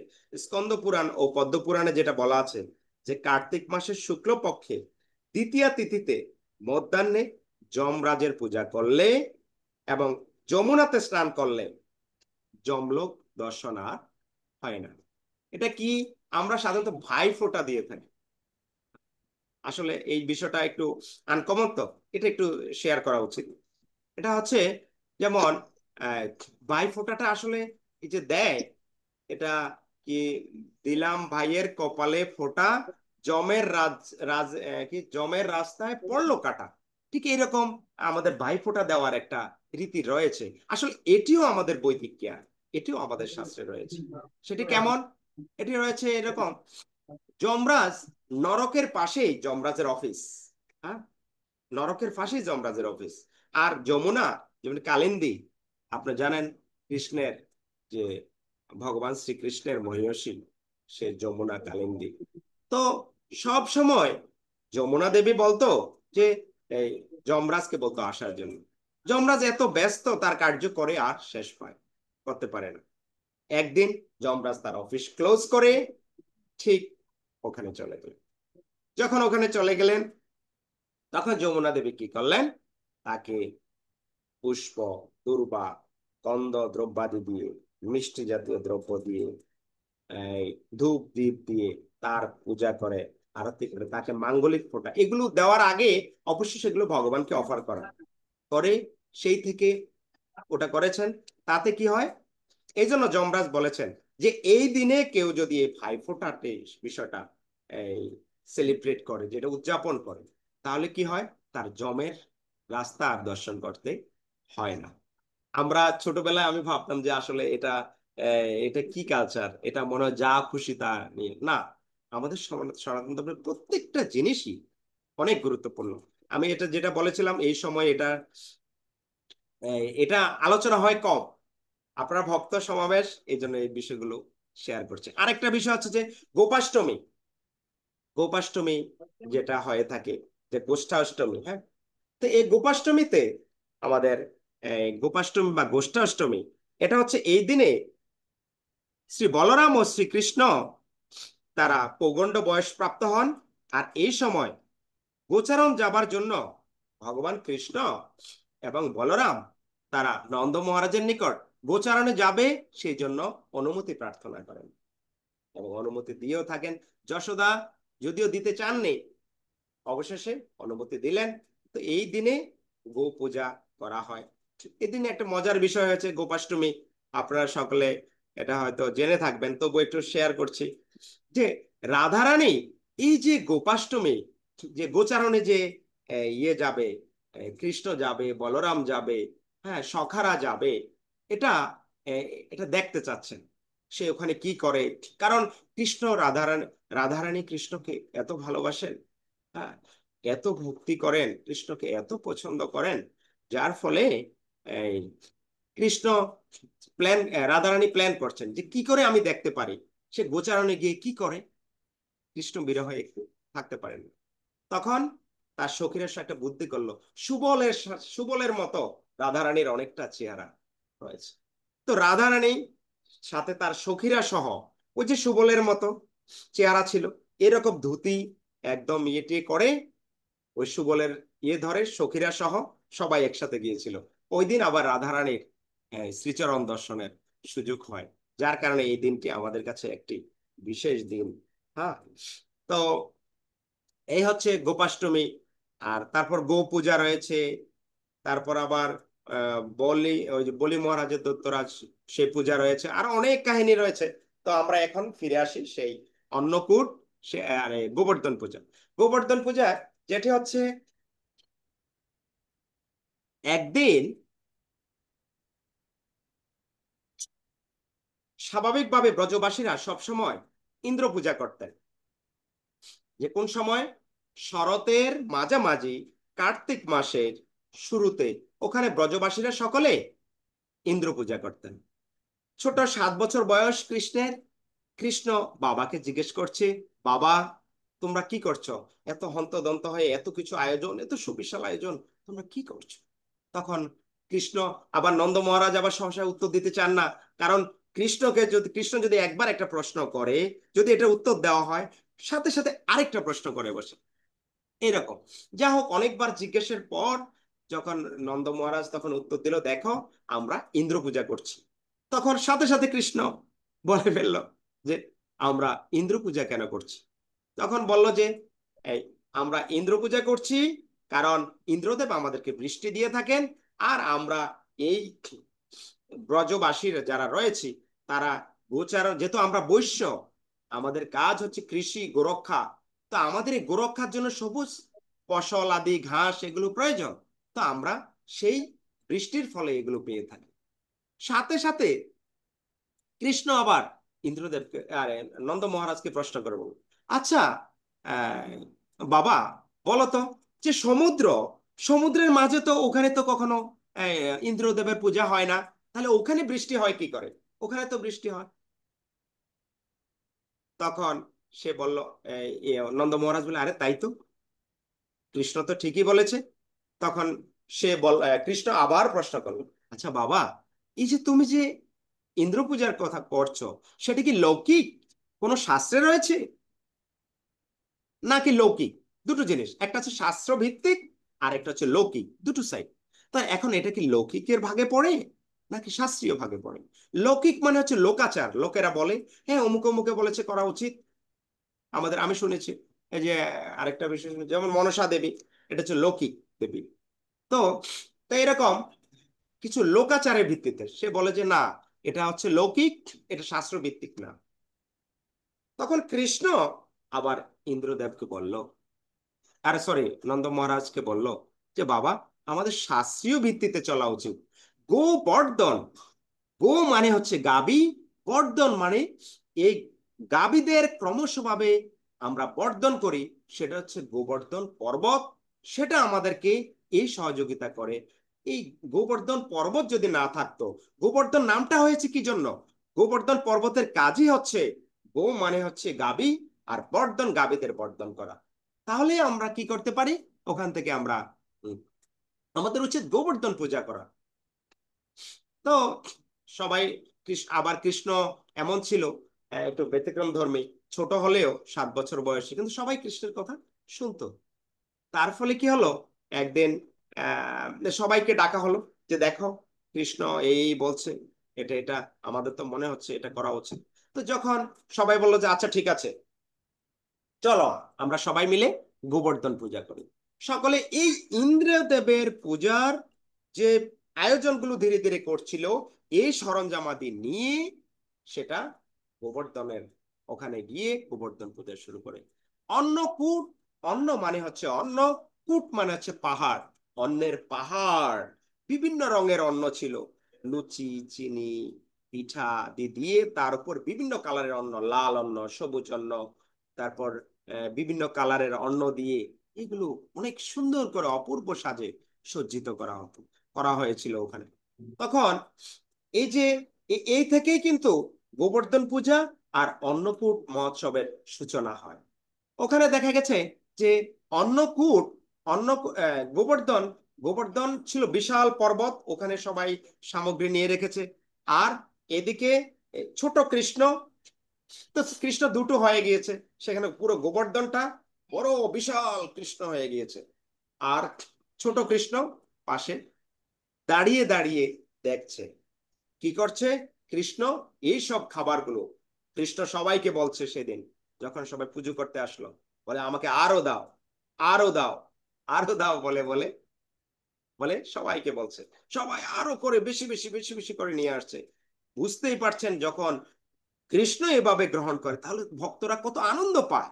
স্কন্দ পুরাণ ও পদ্ম পুরাণে যেটা বলা আছে যে কার্তিক মাসের শুক্লপক্ষে দ্বিতীয়া তিথিতে মধ্যাহ্নে যমরাজের পূজা করলে এবং যমুনাতে স্নান করলে যমলোক দর্শন আর হয় না। এটা কি, আমরা সাধারণত ভাইফোঁটা দিয়ে থাকি। আসলে এই বিষয়টা একটু আনকমন, তো এটা একটু শেয়ার করা উচিত। এটা হচ্ছে যেমন আহ, ভাইফোঁটাটা আসলে এই যে দেয়, এটা কি, দিলাম ভাইয়ের কপালে ফোঁটা, জমের জমের রাস্তায় পড়লো কাটা। ঠিক এইরকম আমাদের ভাইফোঁটা দেওয়ার একটা রীতি রয়েছে। আসলে এটিও আমাদের বৈদিক জ্ঞান, এটিও আমাদের শাস্ত্রে রয়েছে। সেটি কেমন? এটি রয়েছে এরকম, যমরাজ, নরকের পাশেই যমরাজের অফিস। হ্যাঁ, নরকের পাশেই যমরাজের অফিস। আর যমুনা, যেমন কালিন্দী, আপনি জানেন কৃষ্ণের যে ভগবান শ্রীকৃষ্ণের মহিষী, সে যমুনা কালিন্দী। তো সব সময় যমুনা দেবী বলতো যে এই যমরাজকে বলতো আসার জন্য। যমরাজ এত ব্যস্ত, তার কার্য করে আর শেষ পায় করতে পারে না। একদিন যমরাজ তার অফিস ক্লোজ করে ঠিক ওখানে চলে গেলেন। যখন ওখানে চলে গেলেন, তখন যমুনা দেবী কি করলেন, তাকে পুষ্প, দূর্বা, গন্ধ দ্রব্যাদি দিয়ে, মিষ্টি জাতীয় দ্রব্য দিয়ে, এই ধূপ দীপ দিয়ে তার পূজা করে, আরতি করে, তাকে মাঙ্গলিক ফোঁটা এগুলো দেওয়ার আগে অবশ্যই সেগুলো ভগবানকে অফার করা করে। সেই থেকে ওটা করেছেন। তাতে কি হয়, এই জন্য যমরাজ বলেছেন যে এই দিনে কেউ যদি এই ভাইফোঁটাতে বিষয়টা এই সেলিব্রেট করে, যেটা উদযাপন করে, তাহলে কি হয়, তার যমের রাস্তা আর দর্শন করতে হয় না। আমরা ছোটবেলায় আমি ভাবতাম যে আসলে এটা এটা কি কালচার, এটা মনে হয় যা খুশি তা নিয়ে না। আমাদের সনাতন ধর্মের প্রত্যেকটা জিনিসই অনেক গুরুত্বপূর্ণ। আমি এটা যেটা বলেছিলাম, এই সময় এটা আলোচনা হয় কম। আপনার ভক্ত সমাবেশ, এই জন্য এই বিষয়গুলো শেয়ার করছে। আরেকটা বিষয় হচ্ছে যে গোপাষ্টমী। গোপাষ্টমী যেটা হয়ে থাকে যে গোষ্ঠাষ্টমী, হ্যাঁ, তো এই গোপাষ্টমীতে আমাদের গোপাষ্টমী বা গোষ্ঠাষ্টমী, এটা হচ্ছে এই দিনে শ্রী বলরাম ও শ্রীকৃষ্ণ তারা পৌগণ্ড বয়স প্রাপ্ত হন। আর এই সময় গোচারণ যাবার জন্য ভগবান কৃষ্ণ এবং বলরাম তারা নন্দ মহারাজের নিকট গোচারণে যাবে সেই জন্য অনুমতি প্রার্থনা করেন এবং অনুমতি দিয়েও থাকেন। যশোদা যদিও দিতে চাননি, অবশেষে অনুমতি দিলেন। তো এই দিনে গো পূজা করা হয়। এই দিনে একটা মজার বিষয় হয়েছে গোপাষ্টমী, আপনারা সকলে এটা হয়তো জেনে থাকবেন, তবু একটু শেয়ার করছি যে রাধারানী এই যে গোপাষ্টমী, যে গোচারণে যে ইয়ে যাবে, কৃষ্ণ যাবে, বলরাম যাবে, হ্যাঁ সখারা যাবে, এটা এটা দেখতে চাচ্ছেন সে ওখানে কি করে। কারণ কৃষ্ণ রাধারানী কৃষ্ণকে এত ভালোবাসেন, হ্যাঁ এত ভক্তি করেন, কৃষ্ণকে এত পছন্দ করেন, যার ফলে এই কৃষ্ণ রাধারানী প্ল্যান করছেন যে কি করে আমি দেখতে পারি সে গোচারণে গিয়ে কি করে। কৃষ্ণ বিরহে একটু থাকতে পারেন না। তখন তার সখীরা একটা বুদ্ধি করলো, সুবলের মতো রাধারানীর অনেকটা চেহারা রয়েছে। তো রাধারানী সাথে তার সখীরা সহ, ওই যে সুবলের মতো চেহারা ছিল, এরকম ধুতি একদম ইয়েটে করে ওই সুবলের ইয়ে ধরে সখীরা সহ সবাই একসাথে গিয়েছিল। ওই দিন আবার রাধারানীর শ্রীচরণ দর্শনের সুযোগ হয়, যার কারণে এই দিনটি আমাদের কাছে একটি বিশেষ দিন। হ্যাঁ, তো এই হচ্ছে গোপাষ্টমী। আর তারপর গো পূজা রয়েছে। তারপর আবার ওই যে বলি মহারাজের দত্তরাজ, সেই পূজা রয়েছে, আর অনেক কাহিনী রয়েছে। তো আমরা এখন ফিরে আসি সেই অন্নকূট, সে আরে গোবর্ধন পূজা। গোবর্ধন পূজা যেটি হচ্ছে একদিন স্বাভাবিকভাবে ব্রজবাসীরা সবসময় ইন্দ্র পূজা করতেন। যে কোন সময়? শরতের মাঝামাঝি, কার্তিক মাসের শুরুতে ওখানে ব্রজবাসীরা সকলে ইন্দ্র পূজা করতেন। ছোট 7 বছর বয়স কৃষ্ণের। কৃষ্ণ বাবাকে জিজ্ঞেস করছে, বাবা তোমরা কি করছো? এত হন্তদন্ত হয়ে এত কিছু আয়োজন, এত সুবিশাল আয়োজন, তোমরা কি করছো? তখন কৃষ্ণ আবার নন্দ মহারাজ আবার সহসা উত্তর দিতে চান না, কারণ কৃষ্ণ যদি একবার একটা প্রশ্ন করে, যদি এটা উত্তর দেওয়া হয়, সাথে সাথে আরেকটা প্রশ্ন করে বসে এরকম। যা হোক, অনেকবার জিজ্ঞেসের পর যখন নন্দ মহারাজ তখন উত্তর দিল, দেখো আমরা ইন্দ্র পূজা করছি। তখন সাথে সাথে কৃষ্ণ বলে ফেললো যে আমরা ইন্দ্র পূজা কেন করছি? তখন বলল যে এই আমরা ইন্দ্র পূজা করছি কারণ ইন্দ্রদেব আমাদেরকে বৃষ্টি দিয়ে থাকেন, আর আমরা এই ব্রজবাসীর যারা রয়েছি তারা গোচারণ, যেহেতু আমরা বৈশ্য, আমাদের কাজ হচ্ছে কৃষি গোরক্ষা, তো আমাদের এই গোরক্ষার জন্য সবুজ ফসল আদি ঘাস এগুলো প্রয়োজন। তো আমরা সেই বৃষ্টির ফলে এগুলো পেয়ে থাকি। সাথে সাথে কৃষ্ণ আবার ইন্দ্রদেবকে আরে নন্দ মহারাজকে প্রশ্ন করে বলল, আচ্ছা বাবা বলো তো, যে সমুদ্রের মাঝে তো ওখানে তো কখনো ইন্দ্রদেবের পূজা হয় না, তাহলে ওখানে বৃষ্টি হয় কি করে? ওখানে তো বৃষ্টি হয়। তখন সে বলল, নন্দ মহারাজ বলে, আরে তাই তো, কৃষ্ণ তো ঠিকই বলেছে। তখন কৃষ্ণ আবার প্রশ্ন করলো, আচ্ছা বাবা, এই যে তুমি যে ইন্দ্র পূজার কথা করছো, সেটা কি লৌকিক কোন শাস্ত্রে রয়েছে নাকি লৌকিক? দুটো জিনিস, একটা হচ্ছে শাস্ত্র ভিত্তিক আর একটা হচ্ছে লৌকিক, দুটো সাইড। তা এখন এটা কি লৌকিকের ভাগে পড়ে নাকি শাস্ত্রীয় ভাগে পড়ে? লৌকিক মানে হচ্ছে লোকাচার, লোকেরা বলে হ্যাঁ অমুকে অমুকে বলেছে করা উচিত। আমি শুনেছি এই যে আরেকটা বিষয় যেমন মনসা দেবী, এটা হচ্ছে লৌকিক দেবী। তো তো এরকম কিছু লোকাচারের ভিত্তিতে সে বলে যে না, এটা হচ্ছে লৌকিক, এটা শাস্ত্র ভিত্তিক না। তখন কৃষ্ণ আবার ইন্দ্রদেবকে বলল, আরে সরি নন্দ মহারাজকে বলল যে বাবা, আমাদের শাস্ত্রীয় ভিত্তিতে চলা উচিত। গোবর্ধন, গো মানে হচ্ছে গাবি, বর্ধন মানে এই গাবিদের ক্রমশভাবে আমরা বর্ধন করি, সেটা হচ্ছে গোবর্ধন পর্বত। সেটা আমাদেরকে এই সহযোগিতা করে। এই গোবর্ধন পর্বত যদি না থাকতো, গোবর্ধন নামটা হয়েছে কি জন্য? গোবর্ধন পর্বতের কাজই হচ্ছে গো মানে হচ্ছে গাবি, আর বর্ধন গাবিদের বর্ধন করা। তাহলে আমরা কি করতে পারি? ওখান থেকে আমরা আমাদের উচিত গোবর্ধন পূজা করা। তো সবাই আবার কৃষ্ণ এমন ছিল একটু ব্যতিক্রম ধর্মী, ছোট হলেও 7 বছর বয়সী, কিন্তু সবাই কৃষ্ণের কথা শুনতো। তার ফলে কি হলো, একদিন সবাইকে ডাকা হলো যে দেখো কৃষ্ণ এই বলছে, এটা এটা আমাদের তো মনে হচ্ছে এটা করা উচিত। তো যখন সবাই বললো যে আচ্ছা ঠিক আছে, চলো আমরা সবাই মিলে গোবর্ধন পূজা করি। সকলে এই ইন্দ্রদেবের পূজার যে আয়োজনগুলো ধীরে ধীরে করছিল, এই সরঞ্জামাদি নিয়ে সেটা গোবর্ধনের ওখানে গিয়ে গোবর্ধন পূজা শুরু করে। অন্নকূট, অন্ন মানে হচ্ছে অন্ন, কূট মানে হচ্ছে পাহাড়, অন্নের পাহাড়, বিভিন্ন রঙের অন্ন ছিল, লুচি, চিনি, পিঠা দিয়ে তার উপর বিভিন্ন কালারের অন্ন, লাল অন্ন, সবুজ অন্ন, তারপর বিভিন্ন কালারের অন্ন দিয়ে এগুলো অনেক সুন্দর করে অপূর্ব সাজে সজ্জিত করা হয়েছিল ওখানে। তখন এই যে এই থেকেই কিন্তু গোবর্ধন পূজা আর অন্নকূট মহোৎসবের সূচনা হয়। ওখানে দেখা গেছে যে অন্নকূট, অন্ন গোবর্ধন, গোবর্ধন ছিল বিশাল পর্বত, ওখানে সবাই সামগ্রী নিয়ে রেখেছে। আর এদিকে ছোট কৃষ্ণ, তো কৃষ্ণ দুটো হয়ে গিয়েছে, সেখানে পুরো গোবর্ধনটা বড় বিশাল কৃষ্ণ হয়ে গিয়েছে। আর ছোট কৃষ্ণ পাশে দাঁড়িয়ে দাঁড়িয়ে দেখছে কি করছে কৃষ্ণ এই সব খাবারগুলো। কৃষ্ণ সবাইকে বলছে সেদিন যখন সবাই পুজো করতে আসলো, বলে আমাকে আরো দাও, আরো দাও, আরো দাও বলে বলে বলে সবাইকে বলছে। সবাই আরো করে বেশি বেশি বেশি বেশি করে নিয়ে আসছে। বুঝতেই পারছেন যখন কৃষ্ণ এভাবে গ্রহণ করে তাহলে ভক্তরা কত আনন্দ পায়।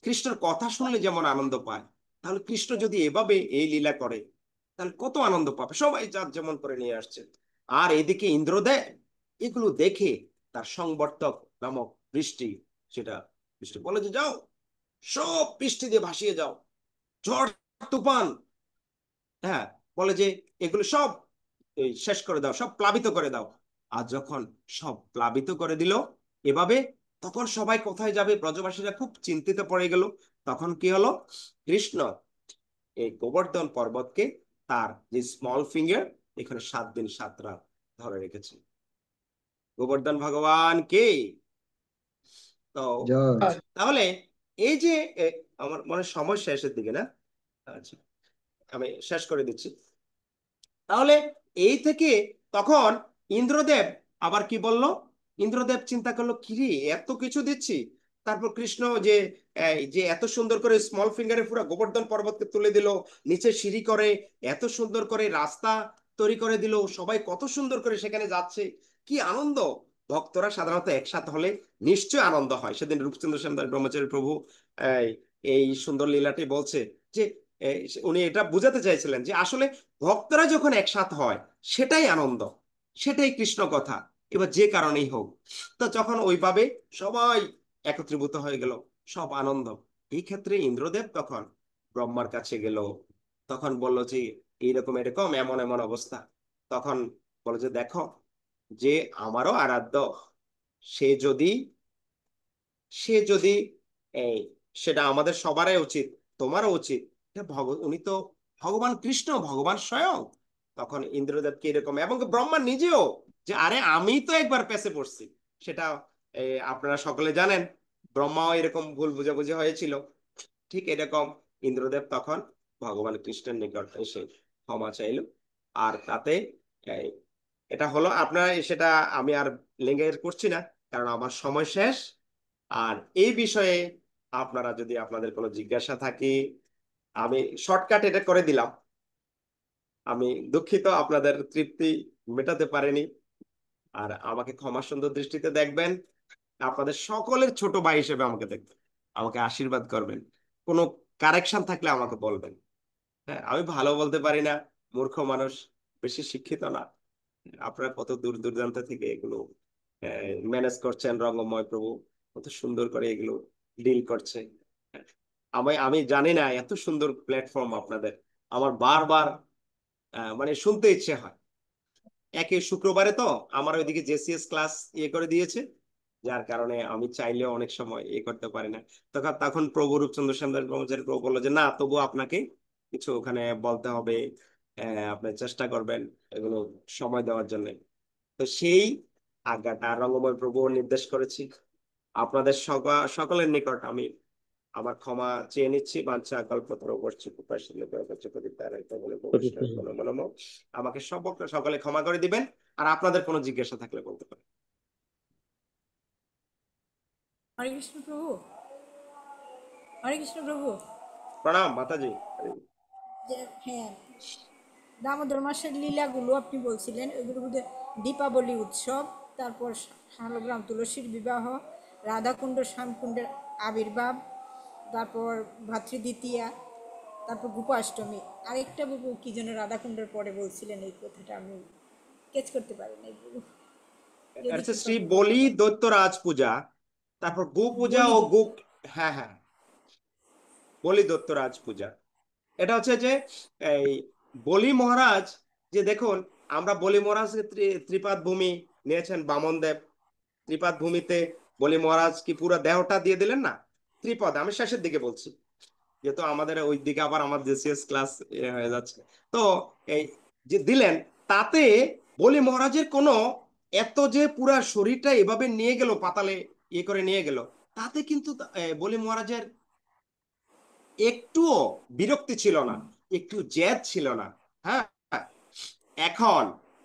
কৃষ্ণের কথা শুনলে যেমন আনন্দ পায়, তাহলে কৃষ্ণ যদি এভাবে এই লীলা করে তাহলে কত আনন্দ পাবে। সবাই যার যেমন করে নিয়ে আসছে। আর এদিকে ইন্দ্রদেব এগুলো দেখে তার সংবর্তক নামক বৃষ্টি, সেটা বৃষ্টি বলে যে যাও সব বৃষ্টি দিয়ে ভাসিয়ে যাও, ঝড় তুফান, হ্যাঁ, বলে যে এগুলো সব শেষ করে দাও, সব প্লাবিত করে দাও। আর যখন সব প্লাবিত করে দিল এভাবে, তখন সবাই কোথায় যাবে, ব্রজবাসীরা খুব চিন্তিত পড়ে গেল। তখন কি হলো, কৃষ্ণ এই গোবর্ধন পর্বতকে তার যে স্মল ফিঙ্গার এখানে 7 দিন 7 রাত ধরে রেখেছে। গোবর্ধন ভগবান কে। তো জয়। তাহলে এই যে আমার মনে সময় শেষের দিকে না, আচ্ছা আমি শেষ করে দিচ্ছি। তাহলে এই থেকে তখন ইন্দ্রদেব আবার কি বলল, ইন্দ্রদেব চিন্তা করলো কিরে এত কিছু দিচ্ছি, তারপর কৃষ্ণ যে যে এত সুন্দর করে স্মল ফিঙ্গারে পুরো গোবর্ধন পর্বতকে তুলে দিল, নিচে সিঁড়ি করে এত সুন্দর করে রাস্তা তৈরি করে দিল, সবাই কত সুন্দর করে সেখানে যাচ্ছে, কি আনন্দ। ভক্তরা সাধারণত একসাথে হলে নিশ্চয় আনন্দ হয়। সেদিন রূপচন্দ্র শ্যামদাস ব্রহ্মচারী প্রভু এই এই সুন্দর লীলাটি বলছে যে উনি এটা বুঝাতে চাইছিলেন যে আসলে ভক্তরা যখন একসাথ হয় সেটাই আনন্দ, সেটাই কৃষ্ণ কথা, এবার যে কারণেই হোক। তো যখন ওইভাবে সবাই একত্রীভূত হয়ে গেল, সব আনন্দ। এই ক্ষেত্রে ইন্দ্রদেব তখন ব্রহ্মার কাছে গেল, তখন বলল যে এইরকম এরকম এমন এমন অবস্থা। তখন বলো যে দেখো, যে আমারও আরাধ্য সে যদি সে যদি এই সেটা আমাদের সবারই উচিত, তোমারও উচিত, উনি তো ভগবান কৃষ্ণ, ভগবান স্বয়ং। তখন ইন্দ্রদেবকে এরকম, এবং ব্রহ্মা নিজেও যে আরে আমি তো একবার পেছে পড়ছি, সেটা আপনারা সকলে জানেন, ব্রহ্মাও এরকম ভুল বুঝাবুঝি হয়েছিল। ঠিক এরকম ইন্দ্রদেব তখন ভগবান কৃষ্ণের নিকট এসে ক্ষমা চাইল। আর তাতে এই, এটা হলো আপনারা সেটা আমি আর লিঙ্গের করছি না, কারণ আমার সময় শেষ। আর এই বিষয়ে আপনারা যদি আপনাদের কোনো জিজ্ঞাসা থাকে, আমি শর্টকাট এটা করে দিলাম। আমি দুঃখিত আপনাদের তৃপ্তি মেটাতে পারিনি। আর আমাকে ক্ষমা সুন্দর দৃষ্টিতে দেখবেন, আপনাদের সকলের ছোট ভাই হিসেবে আমাকে দেখবেন, আমাকে আশীর্বাদ করবেন, কোনো কারেকশন থাকলে আমাকে বলবেন। হ্যাঁ, আমি ভালো বলতে পারি না, মূর্খ মানুষ, বেশি শিক্ষিত না। আপনারা কত দূর দূরান্ত থেকে এগুলো ম্যানেজ করছেন, রঙ্গময় প্রভু কত সুন্দর করে এগুলো ডিল করছে। আমি জানি না এত সুন্দর প্ল্যাটফর্ম আপনাদের, আমার বারবার মানে শুনতে ইচ্ছে হয়। একে শুক্রবারে তো আমার ওইদিকে জেসিএস ক্লাস করে দিয়েছে, যার কারণে আমি চাইলেও অনেক সময় করতে পারি না। তখন তখন প্রভু রূপচন্দ্র শ্যামদাস ব্রহ্মচারী প্রভু বললো যে না, তবু আপনাকে কিছু ওখানে বলতে হবে, আপনি চেষ্টা করবেন এগুলো সময় দেওয়ার জন্য। তো সেই আজ্ঞাটা রঙ্গময় প্রভু নির্দেশ করেছি। আপনাদের সকলের নিকট আমি আমার ক্ষমা চেয়ে নিচ্ছি। বাঞ্ছা কল্পতরুবর্ষী কৃপাশীল দয়াবাঞ্ছা প্রদীপ্তারায়িত বলে প্রবেশের মনোমনম। আমাকে সকলে ক্ষমা করে দিবেন। আর আপনাদের কোনো জিজ্ঞাসা থাকলে বলতে পারেন। হরে কৃষ্ণ প্রভু। হরে কৃষ্ণ প্রভু। প্রণাম মাতাজি। হ্যাঁ, দামোদর মাসের লীলাগুলো আপনি বলছিলেন, ওইগুলোর মধ্যে দীপাবলি উৎসব, তারপর শালগ্রাম তুলসীর বিবাহ, রাধাকুণ্ড শ্যামকুণ্ডের আবির্ভাব, তারপর ভাতৃদ্বিতীয়া, তারপর গোপাষ্টমী। আরেকটা বাবু কি যেন রাধাকুণ্ডের পরে বলছিলেন, এই কথাটা আমি কেচ করতে পারি না বাবু, যদি আচ্ছা, একটু শ্রী কথা বলি বলতে পারেন। দৈত্যরাজ পূজা, তারপর গো পূজা বলি ও গো, হ্যাঁ হ্যাঁ, বলি দৈত্যরাজ পূজা। এটা হচ্ছে যে এই বলি মহারাজ, যে দেখুন আমরা বলি মহারাজ ত্রিপাদ ভূমি নিয়েছেন বামন দেব। ত্রিপাদ ভূমিতে বলি মহারাজ কি পুরো দেহটা দিয়ে দিলেন না? ত্রিপদ, আমি শেষের দিকে বলছি, যেহেতু আমাদের ওই দিকে আবার আমার জেসিএস ক্লাস হয়ে যাচ্ছে। তো এই যে দিলেন, তাতে বলি মহারাজের কোনো এত যে পুরা শরীরটা এভাবে নিয়ে গেল পাতালে, ইয়ে করে নিয়ে গেল, তাতে কিন্তু বলি মহারাজের একটুও বিরক্তি ছিল না, একটু জেদ ছিল না। হ্যাঁ, এখন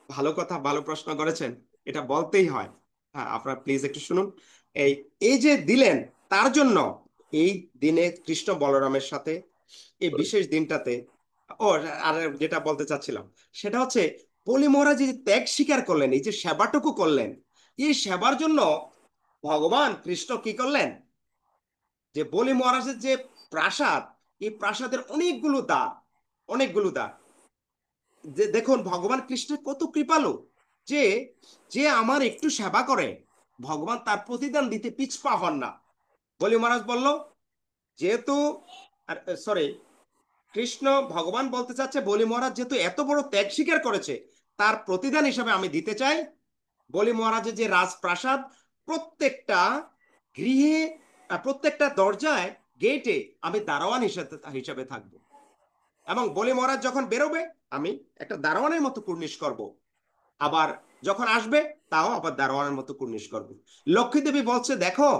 ভালো কথা, ভালো প্রশ্ন করেছেন, এটা বলতেই হয়। হ্যাঁ, আপনারা প্লিজ একটু শুনুন। এই এই যে দিলেন, তার জন্য এই দিনে কৃষ্ণ বলরামের সাথে এই বিশেষ দিনটাতে, ও আর যেটা বলতে চাচ্ছিলাম সেটা হচ্ছে, বলি মহারাজ যে ত্যাগ স্বীকার করলেন, এই যে সেবাটুকু করলেন, এই সেবার জন্য ভগবান কৃষ্ণ কি করলেন, যে বলি মহারাজের যে প্রাসাদ, এই প্রাসাদের অনেকগুলো দ্বার, অনেকগুলো দ্বার, যে দেখুন ভগবান কৃষ্ণের কত কৃপালু, যে যে আমার একটু সেবা করে ভগবান তার প্রতিদান দিতে পিছপা হন না। বলি মহারাজ বলল, যেহেতু, সরি, কৃষ্ণ ভগবান বলতে চাচ্ছে বলি মহারাজ যেহেতু এত বড় ত্যাগ স্বীকার করেছে, তার প্রতিদান হিসাবে আমি দিতে চাই বলি মহারাজের যে রাজপ্রাসাদ, প্রত্যেকটা গৃহে, প্রত্যেকটা দরজায়, গেটে আমি দারোয়ান হিসাবে থাকবো। এবং বলি মহারাজ যখন বেরোবে, আমি একটা দারোয়ানের মতো কুর্নিশ করব। আবার যখন আসবে, তাও আবার দারোয়ানের মতো কুর্নিশ করব। লক্ষ্মী দেবী বলছে, দেখো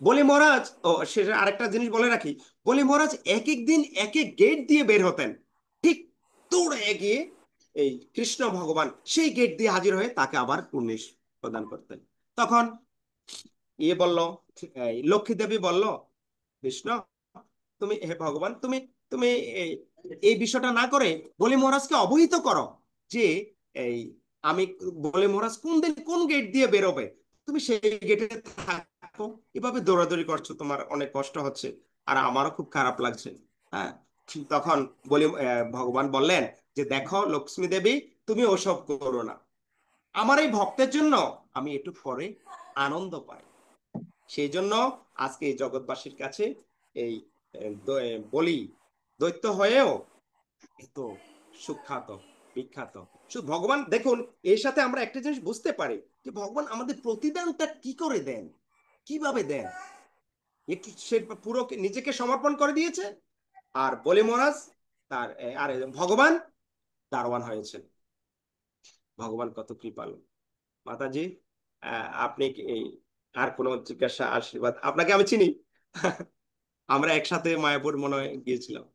বলি মহারাজ, ও সেটা আরেকটা জিনিস বলে রাখি, বলি মহারাজ এক এক দিন এক এক গেট দিয়ে বের হতেন, ঠিক দৌড়ে গিয়ে এই কৃষ্ণ ভগবান সেই গেট দিয়ে হাজির হয়ে তাকে আবার কুর্নিশ প্রদান করতেন। তখন ইয়ে বলল, এই লক্ষ্মী দেবী বলল, কৃষ্ণ তুমি, হে ভগবান, তুমি তুমি এই এই বিষয়টা না করে বলি মহারাজকে অবহিত করো যে এই আমি, বলি মহারাজ কোন দিন কোন গেট দিয়ে বেরোবে, তুমি সেই গেটে থাকো। এভাবে দৌড়াদৌড়ি করছো, তোমার অনেক কষ্ট হচ্ছে, আর আমারও খুব খারাপ লাগছে। হ্যাঁ, তখন বলি ভগবান বললেন যে দেখো লক্ষ্মী দেবী, তুমি ওসব করো না, আমার এই ভক্তের জন্য আমি একটু পরে আনন্দ পাই। সেই জন্য আজকে এই জগৎবাসীর কাছে এই বলি দৈত্য হয়েও এত সুখ্যাত, বিখ্যাত। শুধু ভগবান দেখুন, এর সাথে আমরা একটা জিনিস বুঝতে পারি যে ভগবান আমাদের প্রতিদানটা কি করে দেন, কিভাবে দেন। একটু সে পুরো নিজেকে সমর্পণ করে দিয়েছে, আর বলি মহারাজ তার আর ভগবান দারোয়ান হয়েছেন। ভগবান কত কৃপালু। মাতাজি, আপনি কি আর কোনো জিজ্ঞাসা, আশীর্বাদ? আপনাকে আমি চিনি, আমরা একসাথে মায়াপুর মনে হয় গিয়েছিলাম।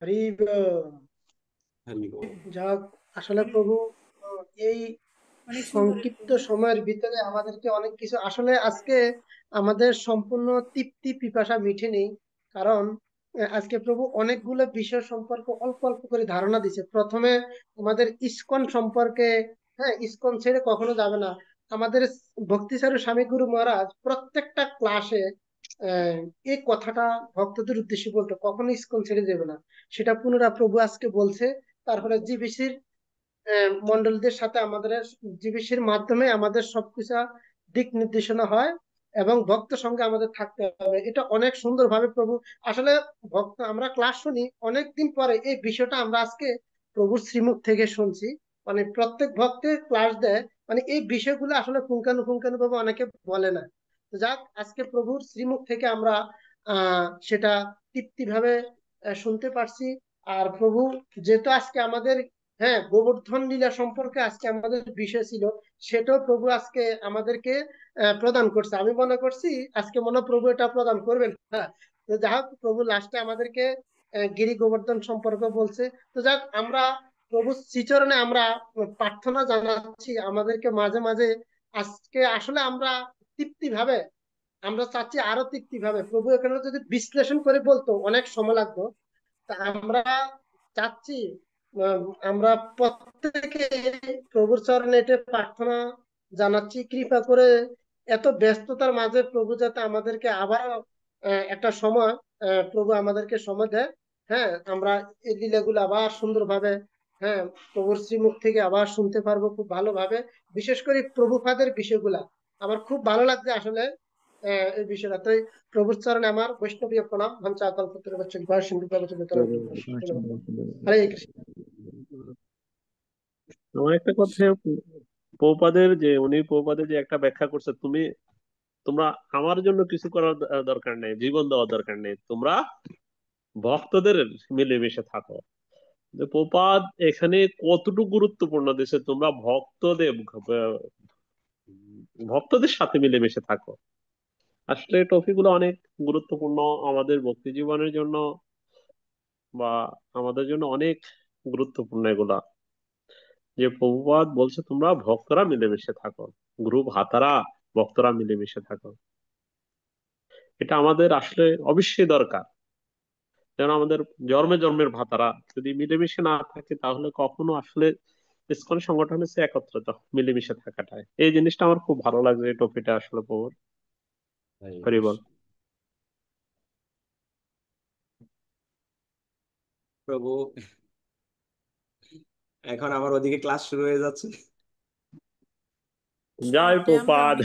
হরি বল। হরি বল। যাক, আসলে প্রভু এই অনেক সুন্দর সংক্ষিপ্ত প্রভু। সময়ের ভিতরে আমাদেরকে অনেক কিছু, আসলে আজকে আমাদের সম্পূর্ণ তৃপ্তি পিপাসা মিটেনি। কারণ আজকে প্রভু অনেকগুলো বিষয় সম্পর্কে অল্প অল্প করে ধারণা দিছে। প্রথমে আমাদের ইসকন সম্পর্কে, হ্যাঁ, ইসকন ছেড়ে কখনো যাবে না। আমাদের ভক্তিস্বরূপ স্বামী গুরু মহারাজ প্রত্যেকটা ক্লাসে আহ এই কথাটা ভক্তদের উদ্দেশ্যে বলতো, কখনো ইসকন ছেড়ে যাবে না। সেটা পুনরায় প্রভু আজকে বলছে। তারপরে জিবিসির মন্ডলদের সাথে আমাদের, জিবিসির মাধ্যমে আমাদের সবকিছু দিক নির্দেশনা হয়, এবং ভক্ত সঙ্গে আমাদের থাকতে হবে। এটা অনেক সুন্দরভাবে প্রভু, আসলে ভক্ত আমরা ক্লাস শুনি অনেকদিন পরে, এই বিষয়টা আমরা আজকে প্রভুর শ্রীমুখ থেকে শুনছি। মানে প্রত্যেক ভক্তের ক্লাস দেয়, মানে এই বিষয়গুলো আসলে পুঙ্খানুপুঙ্খানু ভাবে অনেকে বলে না। তো যাক, আজকে প্রভুর শ্রীমুখ থেকে আমরা সেটা তৃপ্তি ভাবে শুনতে পারছি। আর প্রভু, যেহেতু আজকে আমাদের গোবর্ধন লীলা সম্পর্কে আজকে আমাদের বিষয় ছিল, সেটাও প্রভু আজকে আমাদেরকে প্রদান করছে। আমি মনে করছি আজকে মনে হয় প্রভু এটা প্রদান করবেন। হ্যাঁ, তো যাই হোক, প্রভু লাস্টে আমাদেরকে গিরি গোবর্ধন সম্পর্কে বলছে। তো যাক, আমরা প্রভু শ্রীচরণে আমরা প্রার্থনা জানাচ্ছি আমাদেরকে মাঝে মাঝে। আজকে আসলে আমরা তৃপ্তি ভাবে, আমরা চাচ্ছি আরো তৃপ্তি ভাবে। প্রভু এখানে যদি বিশ্লেষণ করে বলতো অনেক সময় লাগতো। তা আমরা চাচ্ছি আমরা প্রত্যেকে প্রভুর চরণে এটা প্রার্থনা জানাচ্ছি, কৃপা করে এত ব্যস্ততার মাঝে প্রভু যাতে আমাদেরকে আবার একটা সময় প্রভু আমাদেরকে সময় দেয়। হ্যাঁ, আমরা এই লীলাগুলো আবার সুন্দরভাবে প্রভুর শ্রীমুখ থেকে আবার শুনতে পারবো খুব ভালোভাবে। বিশেষ করে প্রভুপাদের বিষয়গুলা আমার খুব ভালো লাগছে আসলে। এই বিষয়টা তো প্রভুর চরণে আমার বৈষ্ণবীয় প্রণাম। ভাঞ্চা কল্পতরুভ্যশ্চ কৃপা সিন্ধু হরে কৃষ্ণ। আমার একটা কথা, প্রভুপাদের যে একটা ব্যাখ্যা করছে, তোমরা আমার জন্য কিছু করার দরকার নেই, জীবন দেওয়ার দরকার নেই, তোমরা ভক্তদের মিলেমিশে থাকো। যে প্রভুপাদ এখানে কতটুকু গুরুত্বপূর্ণ দিচ্ছে, তোমরা ভক্তদের সাথে মিলেমিশে থাকো। আসলে টপিকগুলো অনেক গুরুত্বপূর্ণ আমাদের ভক্তি জীবনের জন্য, বা আমাদের জন্য অনেক গুরুত্বপূর্ণ এগুলা। যে প্রভুপাদ বলছে তোমরা ভক্তরা মিলেমিশে থাকো, গ্রুপ হাতারা ভক্তরা মিলেমিশে থাকো। এটা আমাদের আসলে অবশ্যই দরকার। যেন আমাদের জন্মে জন্মের ভাতারা যদি মিলেমিশে না থাকে, তাহলে কখনো আসলে ইসকন সংগঠন হচ্ছে একত্রিত মিলেমিশে থাকাটাই। এই জিনিসটা আমার খুব ভালো লাগছে এই টপিকটা আসলে প্রভুর। হরি বল। প্রভু, এখন আমার ওদিকে ক্লাস শুরু হয়ে যাচ্ছে। জয় প্রভুপাদ।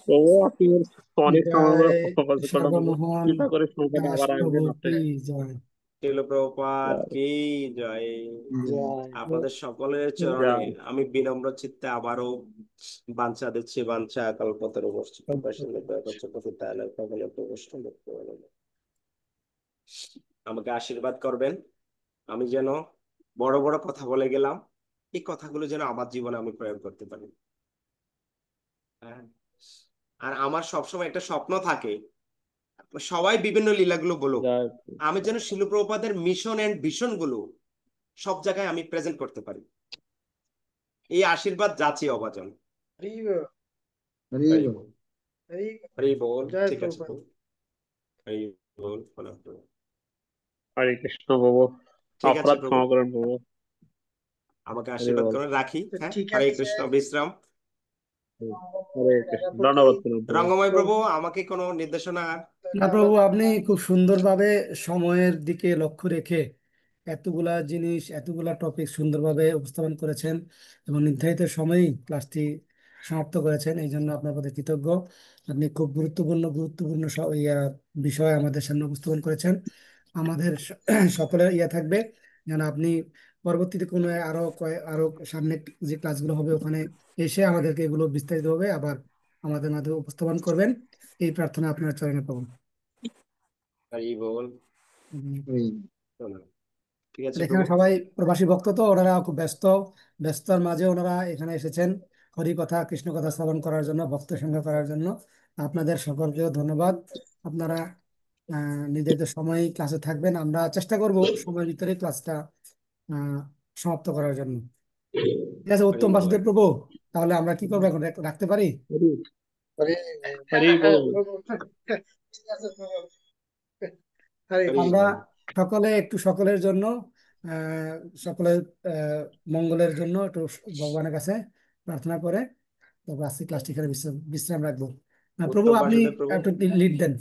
প্রভু আপনি অনেক সর্বমোহন কৃপা করে সংখ্যাটা দাস আবার প্রভু আসবেন আপনি। কি জয়। শিল প্রভুপাদ কি জয়। আপনাদের সকলের চরণে জয়। আমি বিনম্র চিত্তে আবারও বাঞ্ছা দিচ্ছি। বাঞ্ছা কল্পতরুভ্যশ্চ কৃপা সিন্ধু আমাকে আশীর্বাদ করবেন। আমি যেন বড় বড় কথা বলে গেলাম, এই কথাগুলো যেন আমার জীবনে আমি প্রয়োগ করতে পারি। হ্যাঁ, আর আমার সবসময় একটা স্বপ্ন থাকে, সবাই বিভিন্ন লীলাগুলো বলুক, জয়। আমি যেন শিল প্রভুপাদের মিশন এন্ড ভিশন গুলো সব জায়গায় আমি প্রেজেন্ট করতে পারি। এই আশীর্বাদ যাচ্ছি অবাজন। হরি বল, হরি হরি বল। বল। হরি হরি বল। জয় ঠিক আছে প্রভুপাদ। প্রভু। হরি বল। প্রণাম প্রভু। হরে কৃষ্ণ প্রভু, ঠিক আছে অপরাধ প্রভু, ক্ষমা করেন প্রভু। আমাকে হরি আশীর্বাদ বল। করেন, রাখি। তো হ্যাঁ, ঠিক হরে আছে কৃষ্ণ। বিশ্রাম। হরে কৃষ্ণ, প্রজাপতি ধন্যবাদ করুন প্রভু। রঙ্গময় প্রভু, প্রভু আমাকে কোনো নির্দেশনা? না প্রভু, আপনি খুব সুন্দরভাবে সময়ের দিকে লক্ষ্য রেখে এতগুলা জিনিস, এতগুলা টপিক সুন্দরভাবে উপস্থাপন করেছেন এবং নির্ধারিত সময়েই ক্লাসটি সমাপ্ত করেছেন। এই জন্য আপনার প্রতি কৃতজ্ঞ। আপনি খুব গুরুত্বপূর্ণ গুরুত্বপূর্ণ বিষয় আমাদের সামনে উপস্থাপন করেছেন। আমাদের সকলের থাকবে যেন আপনি পরবর্তীতে কোনো আরো সামনে যে ক্লাসগুলো হবে ওখানে এসে আমাদেরকে এগুলো বিস্তারিতভাবে আবার আমাদের মাঝে উপস্থাপন করবেন। এই প্রার্থনা আপনার চরণে পাবো। হরি বল। হরি প্রণাম। ঠিক আছে এখানে প্রভু। সবাই প্রবাসী ভক্ত, তো ওনারা খুব ব্যস্ততার মাঝে ওনারা এখানে এসেছেন হরি কথা কৃষ্ণ কথা শ্রবণ করার জন্য, ভক্ত সঙ্গ করার জন্য। আপনাদের সকলকেও ধন্যবাদ। আপনারা নির্ধারিত সময় ক্লাসে থাকবেন। আমরা চেষ্টা করব সময়ের ভিতরে ক্লাসটা সমাপ্ত করার জন্য। ঠিক আছে, হরি উত্তম বল। বাসুদেব প্রভু, তাহলে আমরা কি করবো এখন, রাখতে পারি? হরি হরি হরি বল। প্রভু। ঠিক আছে প্রভু। হরে হরি কৃষ্ণ। আমরা বল। সকলে একটু সকলের জন্য আহ সকলের মঙ্গলের জন্য একটু ভগবানের কাছে প্রার্থনা করে তারপর আজকে ক্লাসটি এখানে বিশ্রাম রাখবো। প্রভু উত্তম আপনি বাসুদেব প্রভু। একটু লিড দেন।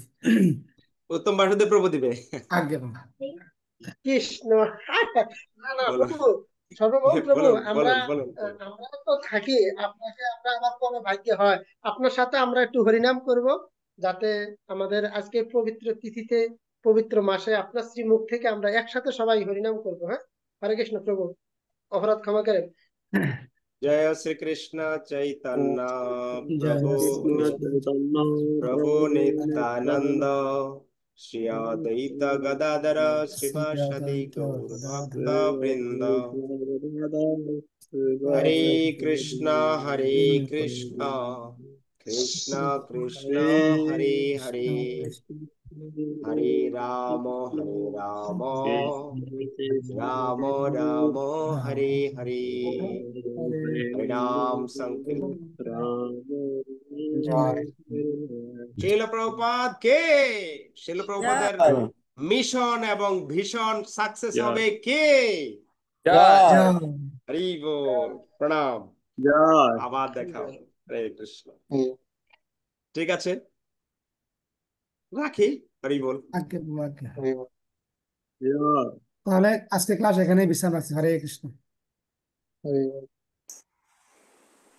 উত্তম বাসুদেব প্রভু দিবে। আজ্ঞে। কৃষ্ণ। না না বলুন প্রভু, সর্বভৌম প্রভু, বলুন আমরা বলুন বলুন। আমরা তো থাকি আপনাকে, আমরা আবার কবে ভাগ্য হয় আপনার সাথে আমরা একটু হরিনাম করব, যাতে আমাদের আজকে পবিত্র তিথিতে পবিত্র মাসে আপনার শ্রীমুখ থেকে আমরা একসাথে সবাই হরিনাম করবো। হ্যাঁ, হরে কৃষ্ণ প্রভু, অপরাধ ক্ষমা করেন। জয় শ্রীকৃষ্ণ চৈতন্য জয় প্রভু শ্রী কৃষ্ণ প্রভু চৈতন্য নিত্যানন্দ শ্রী অদ্বৈত গদাধর শ্রীবাসাদি গৌর ভক্ত বৃন্দ। হরে কৃষ্ণ কৃষ্ণ কৃষ্ণ হরে হরে, হরে রাম রাম রাম হরে হরে। হরে নাম সংকীর্তন। শিল প্রভুপাদ কে? শিল প্রভুপাদের মিশন এবং ভীষণ সাকসেস হবে কে? হরি বল, প্রণাম, জয় আবার দেখা হবে। হরে কৃষ্ণ। ঠিক আছে, রাখি। হরি বল। জয়। তাহলে আজকে ক্লাস এখানেই বিশ্রাম রাখছি। হরে কৃষ্ণ। হরে